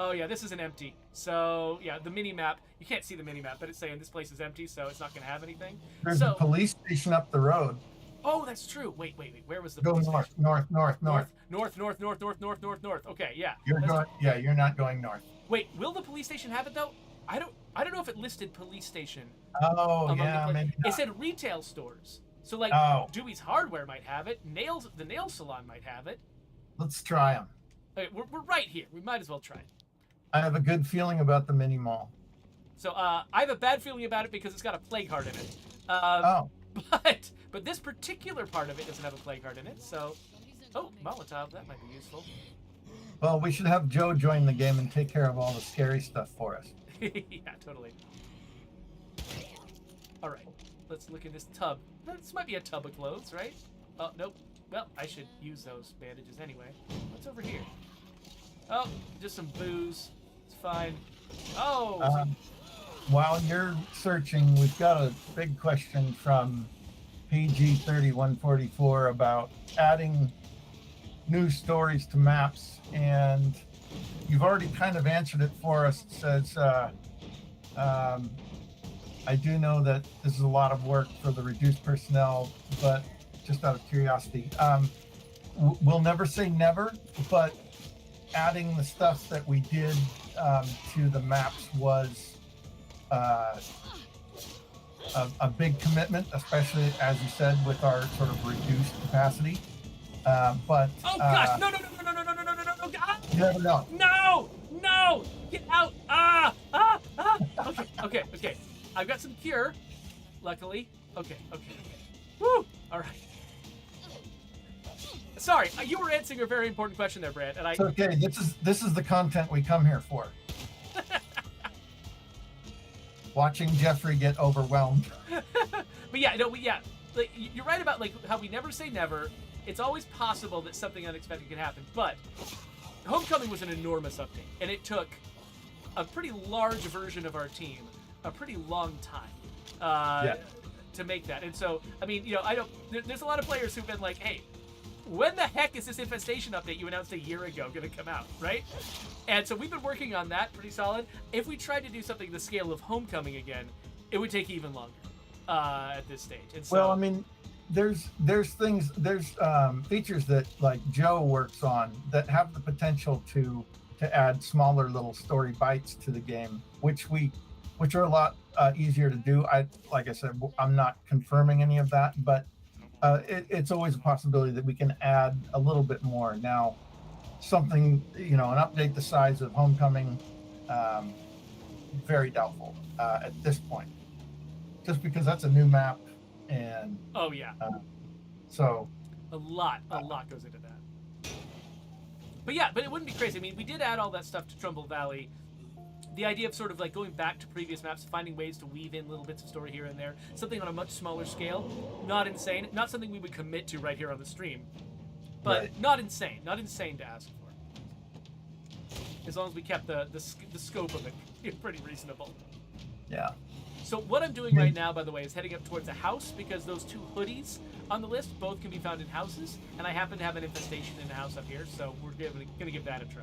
Oh yeah, this is an empty. So yeah, the mini map. You can't see the mini map, but it's saying this place is empty, so it's not going to have anything. There's a police station up the road. Oh, that's true. Wait. Where was the Go police north, station? North. Okay, yeah. You're not going north. Wait, will the police station have it though? I don't know if it listed police station. Oh yeah, maybe not. It said retail stores. So like Dewey's Hardware might have it. The nail salon might have it. Let's try them. Okay, we're right here. We might as well try it. I have a good feeling about the mini mall. So I have a bad feeling about it because it's got a plague heart in it. But this particular part of it doesn't have a plague heart in it. So, Molotov, that might be useful. Well, we should have Joe join the game and take care of all the scary stuff for us. Yeah, totally. All right, let's look in this tub. This might be a tub of clothes, right? Oh, nope. Well, I should use those bandages anyway. What's over here? Oh, just some booze. It's fine. Oh! While you're searching, we've got a big question from PG3144 about adding new stories to maps, and you've already kind of answered it for us. It says, I do know that this is a lot of work for the reduced personnel, but just out of curiosity, we'll never say never, but adding the stuff that we did to the maps was a big commitment, especially as you said with our sort of reduced capacity. But oh gosh, no! Oh God! You never know. No! No! Get out! Okay. I've got some cure, luckily. Okay. Woo! All right. Sorry, you were answering a very important question there, Brant, and I. It's okay. This is the content we come here for. Watching Geoffrey get overwhelmed. But yeah, no, like, you're right about like how we never say never. It's always possible that something unexpected can happen. But Homecoming was an enormous update, and it took a pretty large version of our team a pretty long time to make that. And so, I mean, there's a lot of players who've been like, hey, when the heck is this infestation update you announced a year ago going to come out, right? And so we've been working on that pretty solid. If we tried to do something the scale of Homecoming again, it would take even longer at this stage. And so, well, I mean, there's features that like Joe works on that have the potential to add smaller little story bites to the game, which are a lot easier to do. Like I said, I'm not confirming any of that, but it's always a possibility that we can add a little bit more. Now, something, an update the size of Homecoming, very doubtful at this point, just because that's a new map, and so a lot goes into that. But it wouldn't be crazy. I mean, we did add all that stuff to Trumbull Valley. The idea of sort of like going back to previous maps, finding ways to weave in little bits of story here and there, something on a much smaller scale, not insane, not something we would commit to right here on the stream, but right. not insane to ask for. As long as we kept the scope of it pretty reasonable. Yeah. So what I'm doing right now, by the way, is heading up towards a house, because those two hoodies on the list both can be found in houses, and I happen to have an infestation in a house up here, so we're going to give that a try.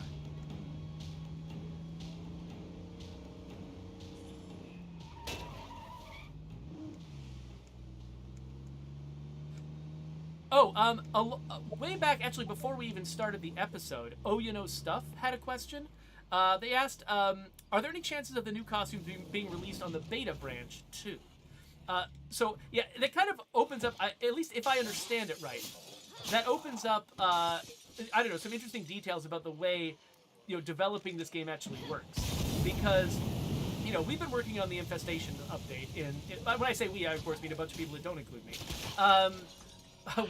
Way back, actually, before we even started the episode, Stuff had a question. They asked, are there any chances of the new costume being released on the beta branch, too? So, yeah, that kind of opens up, at least if I understand it right, that opens up, some interesting details about the way, developing this game actually works. Because, we've been working on the Infestation update when I say we, I, of course, mean a bunch of people that don't include me.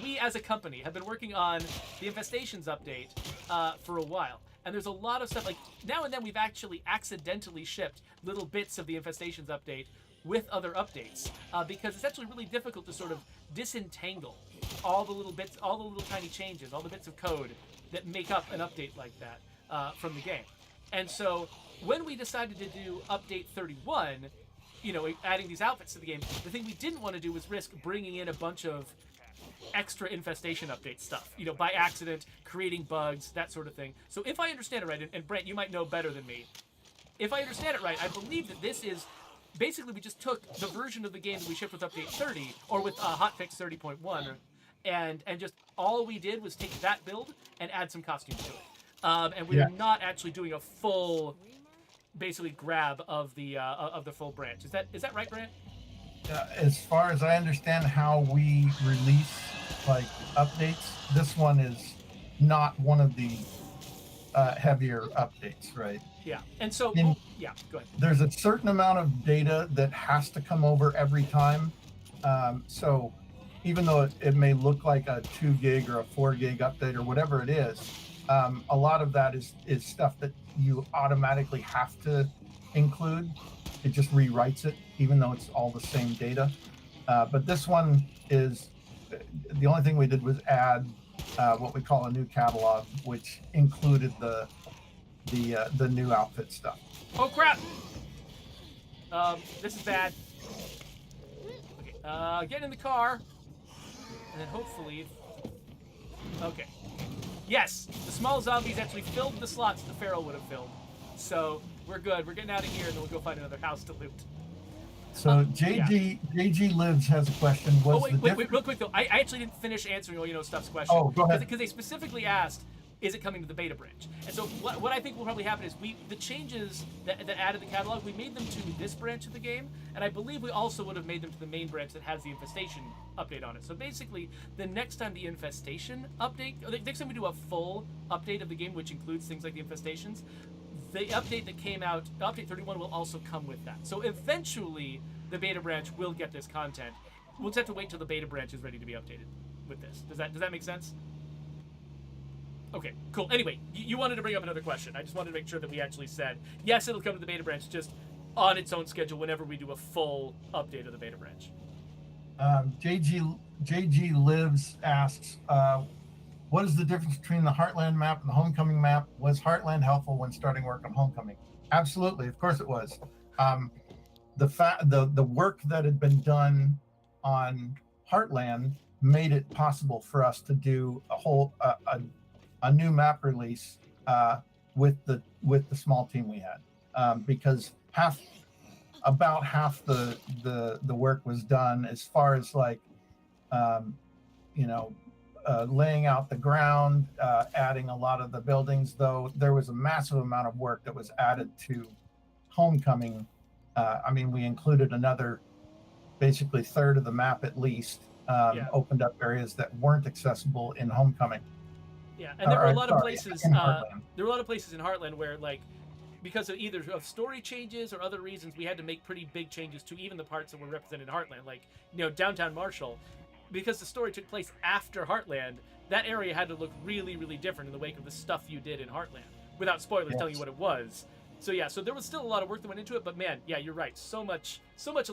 We, as a company, have been working on the Infestations update for a while. And there's a lot of stuff, like, now and then we've actually accidentally shipped little bits of the Infestations update with other updates, because it's actually really difficult to sort of disentangle all the little bits, all the little tiny changes, all the bits of code that make up an update like that from the game. And so when we decided to do update 31, adding these outfits to the game, the thing we didn't want to do was risk bringing in a bunch of extra infestation update stuff, by accident, creating bugs, that sort of thing. So if I understand it right, and Brent, you might know better than me, if I understand it right, I believe that this is basically, we just took the version of the game that we shipped with update 30, or with hotfix 30.1, and just all we did was take that build and add some costumes to it. And we're not actually doing a full, basically, grab of the full branch. Is that right, Brant? As far as I understand how we release like updates, this one is not one of the heavier updates, right? Yeah, and so go ahead. There's a certain amount of data that has to come over every time. So even though it may look like a 2 gig or a 4 gig update or whatever it is, a lot of that is stuff that you automatically have to include. It just rewrites it, even though it's all the same data. But this one is, the only thing we did was add what we call a new catalog, which included the new outfit stuff. Oh crap! This is bad. Okay, get in the car, and then hopefully, okay. Yes, the small zombies actually filled the slots the Feral would have filled. So we're good. We're getting out of here, and then we'll go find another house to loot. So JG Lives has a question. Wait, real quick though. I actually didn't finish answering Stuff's question. Oh, go ahead. Because they specifically asked, is it coming to the beta branch? And so what I think will probably happen is the changes that added the catalog, we made them to this branch of the game, and I believe we also would have made them to the main branch that has the infestation update on it. So basically, the next time the infestation update, or the next time we do a full update of the game, which includes things like the infestations, the update that came out, update 31, will also come with that. So eventually, the beta branch will get this content. We'll just have to wait till the beta branch is ready to be updated with this. Does that make sense? Okay, cool. Anyway, you wanted to bring up another question. I just wanted to make sure that we actually said, yes, it'll come to the beta branch, just on its own schedule whenever we do a full update of the beta branch. JG Lives asks, what is the difference between the Heartland map and the Homecoming map? Was Heartland helpful when starting work on Homecoming? Absolutely, of course it was. The work that had been done on Heartland made it possible for us to do a new map release with the small team we had, because about half the work was done as far as like laying out the ground, adding a lot of the buildings, though there was a massive amount of work that was added to Homecoming. We included another basically third of the map at least, opened up areas that weren't accessible in Homecoming. Yeah, and there were a lot of places. There were a lot of places in Heartland where, like, because of either of story changes or other reasons, we had to make pretty big changes to even the parts that were represented in Heartland, like downtown Marshall. Because the story took place after Heartland, that area had to look really, really different in the wake of the stuff you did in Heartland, without spoilers telling you what it was. So yeah, so there was still a lot of work that went into it, but man, yeah, you're right. So much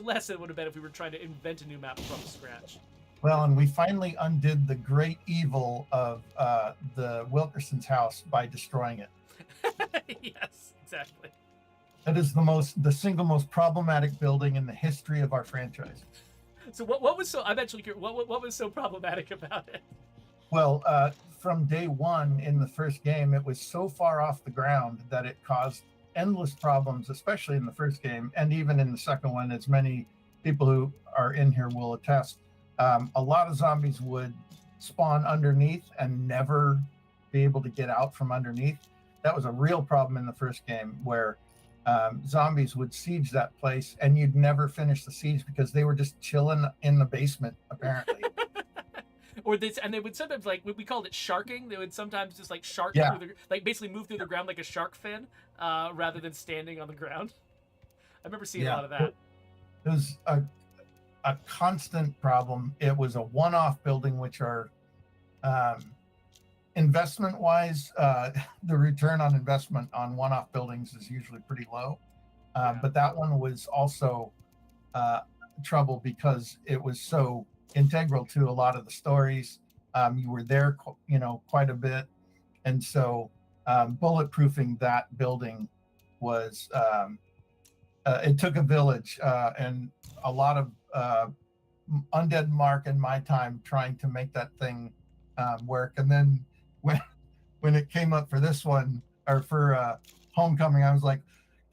less than it would have been if we were trying to invent a new map from scratch. Well, and we finally undid the great evil of the Wilkerson's house by destroying it. Yes, exactly. That is the single most problematic building in the history of our franchise. So what was so? I'm actually curious. What was so problematic about it? Well, from day one in the first game, it was so far off the ground that it caused endless problems, especially in the first game, and even in the second one, as many people who are in here will attest. A lot of zombies would spawn underneath and never be able to get out from underneath. That was a real problem in the first game, where zombies would siege that place and you'd never finish the siege because they were just chilling in the basement, apparently. They would sometimes, like, we called it sharking. They would sometimes just like shark basically move through the ground like a shark fin, rather than standing on the ground. I remember seeing a lot of that. It was a constant problem. It was a one-off building, which are investment-wise, the return on investment on one-off buildings is usually pretty low. But that one was also trouble because it was so integral to a lot of the stories. You were there, quite a bit, and so bulletproofing that building was it took a village and a lot of Undead Mark and my time trying to make that thing work. And then when it came up for this one, or for Homecoming, I was like,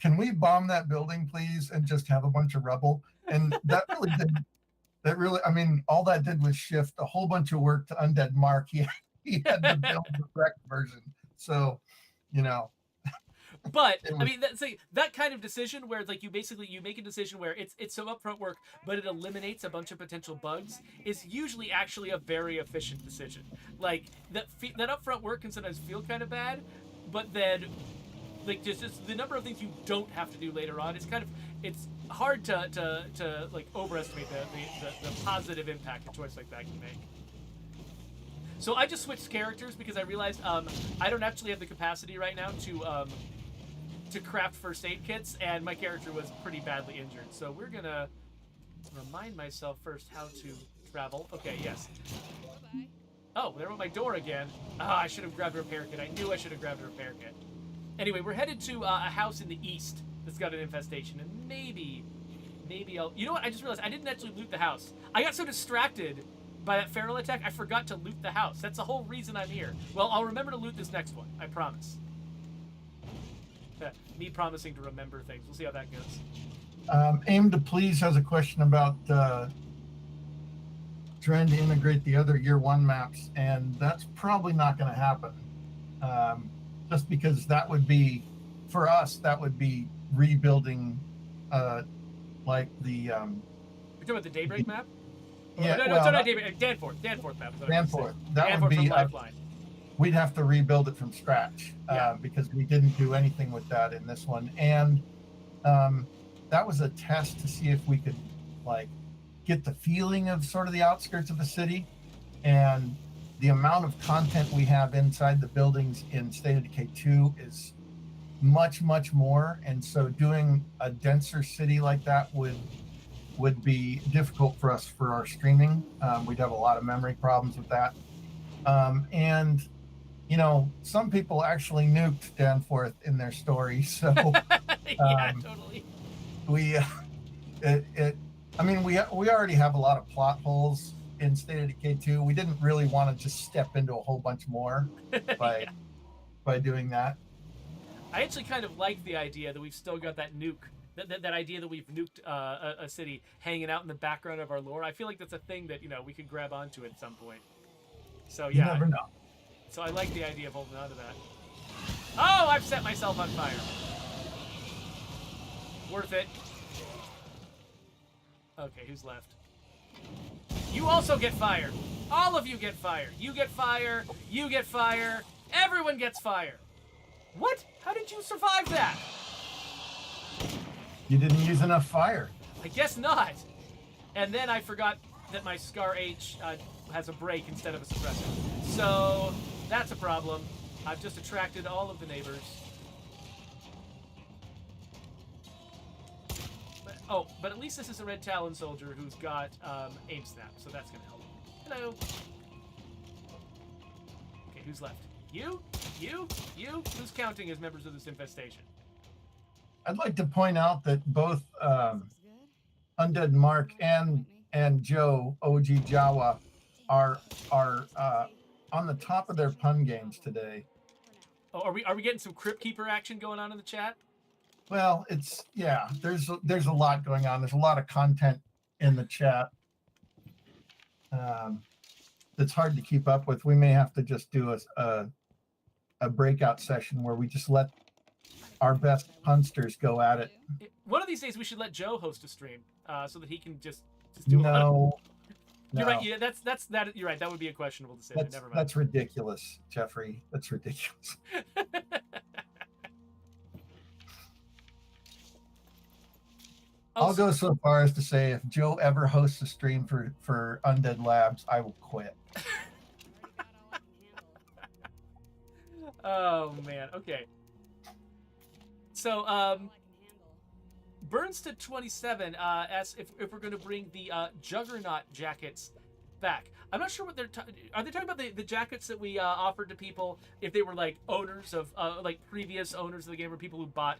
can we bomb that building, please, and just have a bunch of rubble? And that really did. That really, all that did was shift a whole bunch of work to Undead Mark. He had to build the correct version. So, But that's like that kind of decision where, like, you make a decision where it's some upfront work, but it eliminates a bunch of potential bugs, is usually actually a very efficient decision. Like that upfront work can sometimes feel kind of bad, but then, like, just the number of things you don't have to do later on is it's hard to like overestimate the positive impact a choice like that can make. So I just switched characters because I realized I don't actually have the capacity right now to craft first aid kits, and my character was pretty badly injured. So we're gonna remind myself first how to travel. Okay, yes. Oh, there went my door again. I should have grabbed a repair kit. I knew I should have grabbed a repair kit. Anyway, we're headed to a house in the east that's got an infestation, and maybe I'll... You know what? I just realized I didn't actually loot the house. I got so distracted by that feral attack, I forgot to loot the house. That's the whole reason I'm here. Well, I'll remember to loot this next one. I promise. Me promising to remember things. We'll see how that goes. Aim to Please has a question about trying to integrate the other year one maps, and that's probably not going to happen. just because that would be, for us, that would be rebuilding, like You're talking about the Daybreak map? yeah, No, well, not Daybreak. Danforth map. Is what I was gonna Danforth, say. that would Danforth from be, Lifeline. we'd have to rebuild it from scratch, Yeah. because we didn't do anything with that in this one. And that was a test to see if we could like get the feeling of sort of the outskirts of the city. And the amount of content we have inside the buildings in State of Decay 2 is much, much more. And so doing a denser city like that would be difficult for us for our streaming. We'd have a lot of memory problems with that. And you know, some people actually nuked Danforth in their story. So Yeah, totally. we, I mean, we already have a lot of plot holes in State of Decay 2. We didn't really want to just step into a whole bunch more by Yeah. by doing that. I actually kind of like the idea that we've still got that nuke. That idea that we've nuked a city hanging out in the background of our lore. I feel like that's a thing that, you know, we could grab onto at some point. So You yeah. never know. So I like the idea of holding on to that. Oh, I've set myself on fire. Worth it. Okay, who's left? You also get fire. All of you get fire. You get fire. You get fire. Everyone gets fire. What? How did you survive that? You didn't use enough fire. I guess not. And then I forgot that my Scar H has a break instead of a suppressor. So that's a problem. I've just attracted all of the neighbors. But at least this is a Red Talon soldier who's got aim snap, so that's gonna help. Hello. Okay, who's left? You? You? You? Who's counting as members of this infestation? I'd like to point out that both Undead Mark and Joe OG Jawa are on the top of their pun games today. Oh, are we getting some Crypt Keeper action going on in the chat? Well, it's there's a lot going on. There's a lot of content in the chat that's hard to keep up with. We may have to just do a breakout session where we just let our best punsters go at it. One of these days we should let Joe host a stream so that he can just do a lot of... You're right. Yeah, that's that. You're right. That would be a questionable decision. Never mind. That's ridiculous, Geoffrey. That's ridiculous. I'll go so far as to say if Joe ever hosts a stream for Undead Labs, I will quit. Oh man. Okay. So Burns to 27 asks if we're going to bring the Juggernaut jackets back. I'm not sure what are they talking about the jackets that we offered to people if they were like owners of like previous owners of the game or people who bought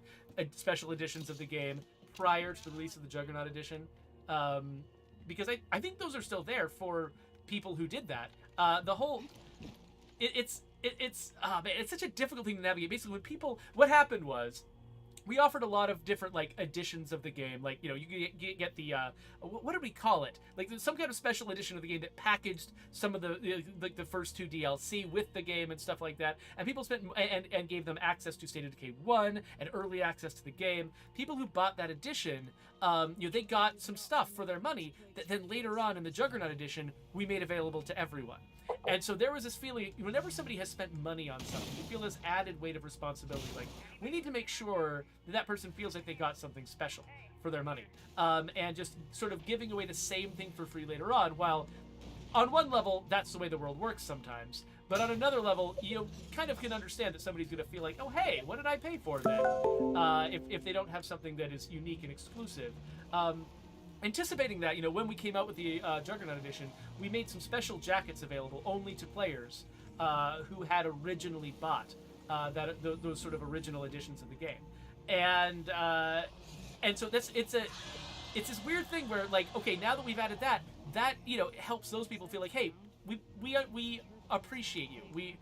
special editions of the game prior to the release of the Juggernaut edition, because I think those are still there for people who did that. The whole it's such a difficult thing to navigate. Basically, what happened was we offered a lot of different like editions of the game. Like, you know, you get the what did we call it? Like some kind of special edition of the game that packaged some of the first two DLC with the game and stuff like that. And people spent and gave them access to State of Decay 1 and early access to the game. People who bought that edition, they got some stuff for their money that then later on in the Juggernaut edition we made available to everyone. And so there was this feeling, whenever somebody has spent money on something, you feel this added weight of responsibility. Like, we need to make sure that person feels like they got something special for their money. And just sort of giving away the same thing for free later on, while on one level, that's the way the world works sometimes. But on another level, you kind of can understand that somebody's going to feel like, oh, hey, what did I pay for then? If they don't have something that is unique and exclusive. Anticipating that, when we came out with the Juggernaut edition, we made some special jackets available only to players who had originally bought those sort of original editions of the game, and so it's this weird thing where, like, okay, now that we've added that helps those people feel like, hey, we appreciate you. We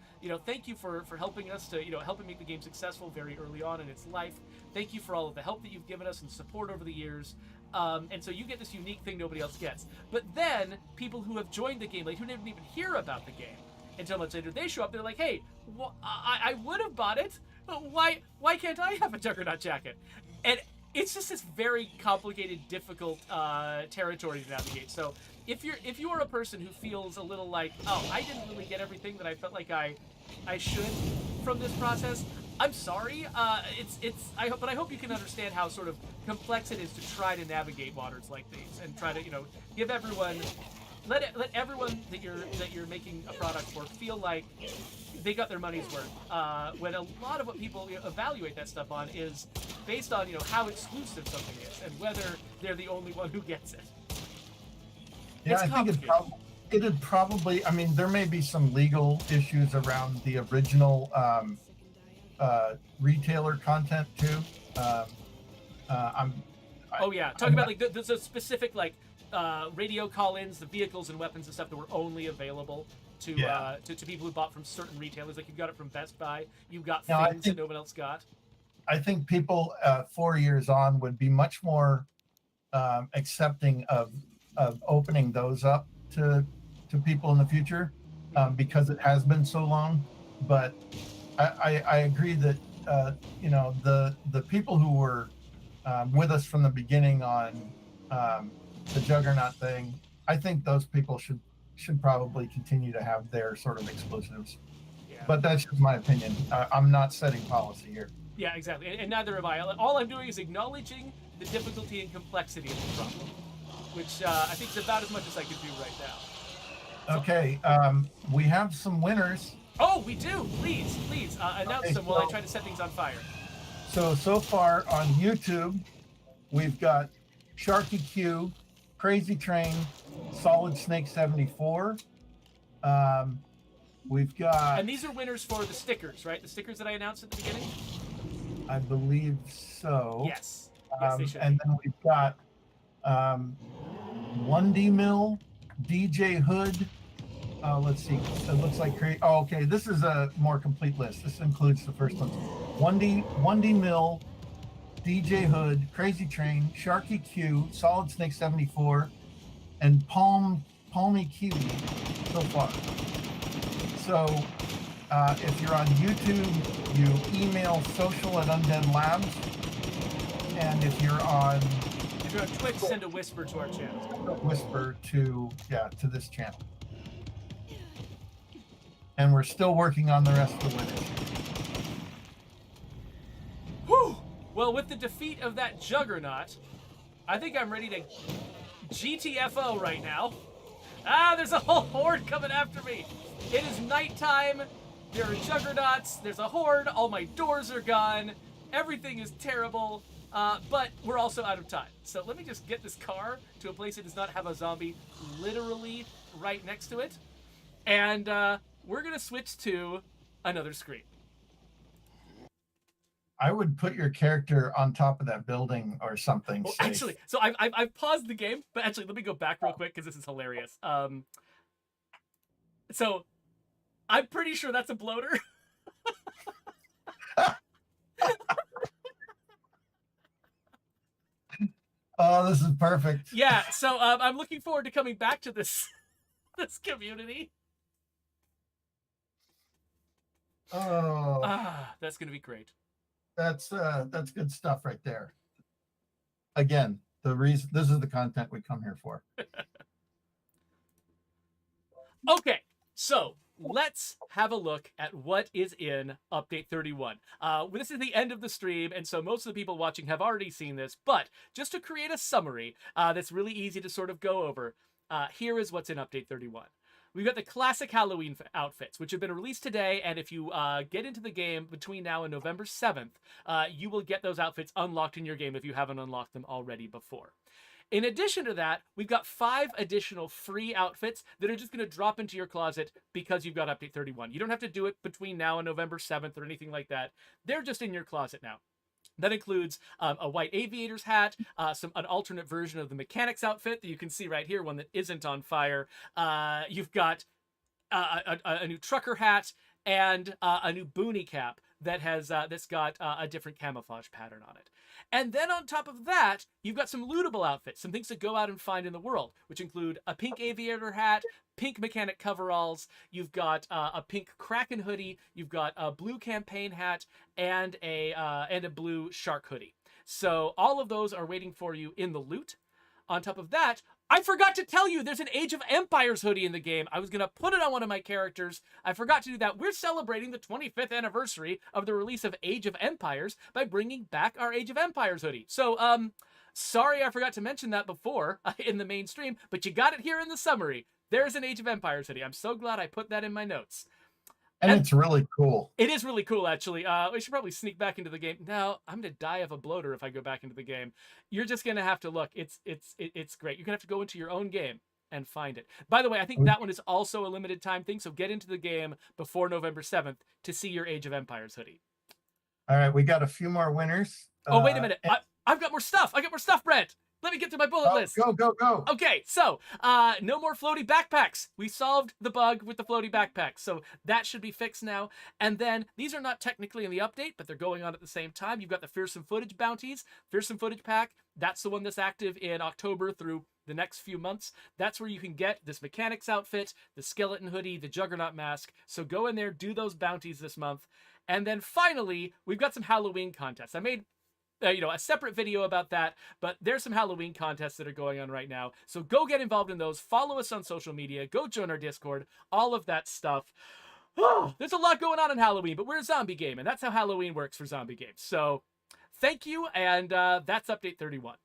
thank you for helping us to helping make the game successful very early on in its life. Thank you for all of the help that you've given us and support over the years. And so you get this unique thing nobody else gets. But then people who have joined the game, like who didn't even hear about the game, until months later they show up. They're like, hey, I would have bought it, but why can't I have a Juggernaut jacket? And it's just this very complicated, difficult territory to navigate. So if you are a person who feels a little like, oh, I didn't really get everything that I felt like I should from this process, I'm sorry. But I hope you can understand how sort of complex it is to try to navigate waters like these and try to give everyone, let everyone that you're making a product for feel like they got their money's worth. When a lot of what people evaluate that stuff on is based on how exclusive something is and whether they're the only one who gets it. Yeah, I think it'd probably. I mean, there may be some legal issues around the original retailer content too. Talking about like the specific like radio call-ins, the vehicles and weapons and stuff that were only available to people who bought from certain retailers. Like you got it from Best Buy, you got things that no one else got. I think people 4 years on would be much more accepting of opening those up to people in the future because it has been so long. But I agree that the people who were with us from the beginning on the Juggernaut thing, I think those people should probably continue to have their sort of exclusives. Yeah. But that's just my opinion. I'm not setting policy here. Yeah, exactly, and neither am I. All I'm doing is acknowledging the difficulty and complexity of the problem, which I think is about as much as I can do right now. Okay, we have some winners. Oh, we do. Please, announce them while I try to set things on fire. So far on YouTube, we've got Sharky Q, Crazy Train, Solid Snake 74. We've got... And these are winners for the stickers, right? The stickers that I announced at the beginning? I believe so. Yes. Yes, they should. And then we've got 1D Mill, DJ Hood. Let's see. It looks like okay. This is a more complete list. This includes the first ones. 1D Mill, DJ Hood, Crazy Train, Sharky Q, Solid Snake 74, and Palmy Kiwi so far. So if you're on YouTube, you email social@Undead Labs, and if you're on Twitch, send a whisper to our channel. Whisper to this channel. And we're still working on the rest of the winners. Whew! Well, with the defeat of that Juggernaut, I think I'm ready to GTFO right now. There's a whole horde coming after me. It is nighttime. There are Juggernauts. There's a horde. All my doors are gone. Everything is terrible. But we're also out of time. So let me just get this car to a place that does not have a zombie literally right next to it. And we're going to switch to another screen. I would put your character on top of that building or something. Well, actually, so I've paused the game, but actually, let me go back real quick because this is hilarious. So I'm pretty sure that's a bloater. Oh, this is perfect. Yeah, so I'm looking forward to coming back to this community. Oh, that's gonna be great. That's good stuff right there. Again, this is the content we come here for. Okay, so let's have a look at what is in Update 31. This is the end of the stream, and so most of the people watching have already seen this, but just to create a summary that's really easy to sort of go over, here is what's in Update 31. We've got the classic Halloween outfits, which have been released today, and if you get into the game between now and November 7th, you will get those outfits unlocked in your game if you haven't unlocked them already before. In addition to that, we've got 5 additional free outfits that are just going to drop into your closet because you've got Update 31. You don't have to do it between now and November 7th or anything like that. They're just in your closet now. That includes a white aviator's hat, an alternate version of the mechanic's outfit that you can see right here, one that isn't on fire. You've got a new trucker hat and a new boonie cap that has that's got a different camouflage pattern on it. And then on top of that, you've got some lootable outfits, some things to go out and find in the world, which include a pink aviator hat, pink mechanic coveralls, you've got a pink Kraken hoodie, you've got a blue campaign hat, and a blue shark hoodie. So all of those are waiting for you in the loot. On top of that, I forgot to tell you there's an Age of Empires hoodie in the game. I was going to put it on one of my characters. I forgot to do that. We're celebrating the 25th anniversary of the release of Age of Empires by bringing back our Age of Empires hoodie. So, sorry I forgot to mention that before in the mainstream, but you got it here in the summary. There's an Age of Empires hoodie. I'm so glad I put that in my notes. And it's really cool. It is really cool, actually. We should probably sneak back into the game. No, I'm going to die of a bloater if I go back into the game. You're just going to have to look. It's great. You're going to have to go into your own game and find it. By the way, I think that one is also a limited time thing, so get into the game before November 7th to see your Age of Empires hoodie. All right, we got a few more winners. Oh, wait a minute. I've got more stuff. I got more stuff, Brent. Let me get to my bullet list. Go. Okay, so no more floaty backpacks. We solved the bug with the floaty backpacks, so that should be fixed now. And then these are not technically in the update, but they're going on at the same time. You've got the Fearsome Footage bounties, Fearsome Footage pack. That's the one that's active in October through the next few months. That's where you can get this mechanics outfit, the skeleton hoodie, the Juggernaut mask. So go in there, do those bounties this month. And then finally, we've got some Halloween contests. I made a separate video about that, but there's some Halloween contests that are going on right now. So go get involved in those. Follow us on social media. Go join our Discord. All of that stuff. Oh, there's a lot going on in Halloween, but we're a zombie game, and that's how Halloween works for zombie games. So thank you, and that's update 31.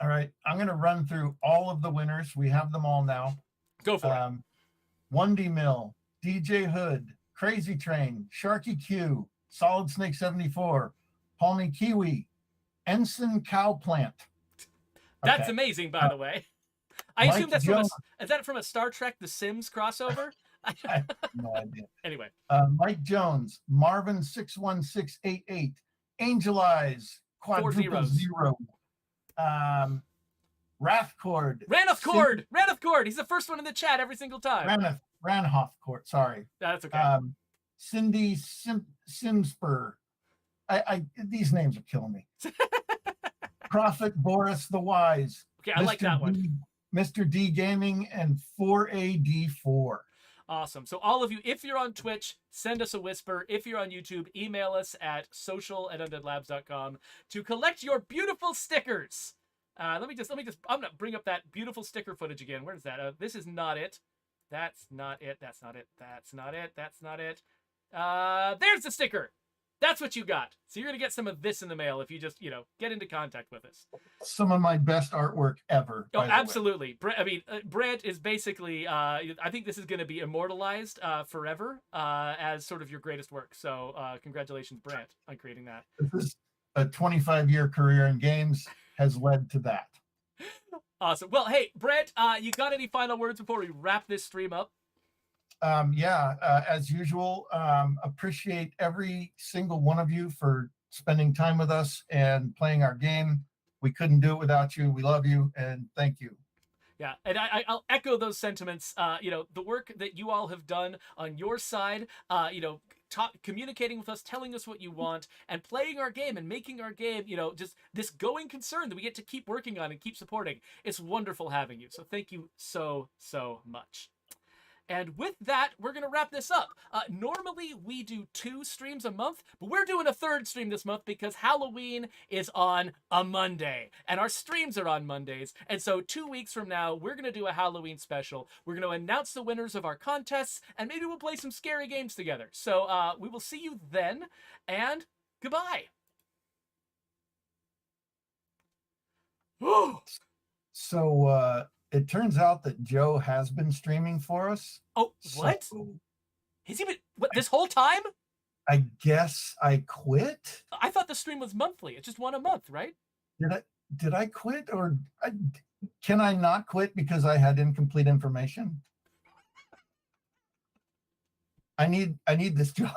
All right, I'm going to run through all of the winners. We have them all now. Go for it. 1D Mill, DJ Hood, Crazy Train, Sharky Q, Solid Snake 74, Palmy Kiwi, Ensign Cow Plant. That's Okay. amazing, by the way. I Mike assume that's Jones. is that from a Star Trek The Sims crossover? I have no idea. Anyway. Mike Jones, Marvin 61688, Angel Eyes, Quadruple 4 zeros. Zero, Wrathcord. Raneth Cord! He's the first one in the chat every single time. Ranhoff Court, sorry. That's okay. Cindy Simspur. These names are killing me. Prophet Boris the Wise. Okay, I like that one. Mr. D Gaming and 4AD4. Awesome. So all of you, if you're on Twitch, send us a whisper. If you're on YouTube, email us at social@undeadlabs.com to collect your beautiful stickers. Let me just, I'm going to bring up that beautiful sticker footage again. Where is that? This is not it. That's not it. That's not it. That's not it. That's not it. There's the sticker. That's what you got. So you're going to get some of this in the mail if you just, get into contact with us. Some of my best artwork ever. Oh, absolutely. Brant is basically, I think this is going to be immortalized forever as sort of your greatest work. So congratulations, Brant, on creating that. This is a 25-year career in games has led to that. Awesome. Well, hey, Brant, you got any final words before we wrap this stream up? As usual, appreciate every single one of you for spending time with us and playing our game. We couldn't do it without you. We love you and thank you. Yeah, and I'll echo those sentiments. The work that you all have done on your side, communicating with us, telling us what you want, and playing our game and making our game, just this going concern that we get to keep working on and keep supporting. It's wonderful having you. So thank you so, so much. And with that, we're going to wrap this up. Normally, we do 2 streams a month, but we're doing a 3rd stream this month because Halloween is on a Monday, and our streams are on Mondays. And so 2 weeks from now, we're going to do a Halloween special. We're going to announce the winners of our contests, and maybe we'll play some scary games together. So we will see you then, and goodbye. So, it turns out that Joe has been streaming for us. Oh, what? So, Has he been this whole time? I guess I quit. I thought the stream was monthly. It's just one a month, right? Did I quit or can I not quit because I had incomplete information? I need this job.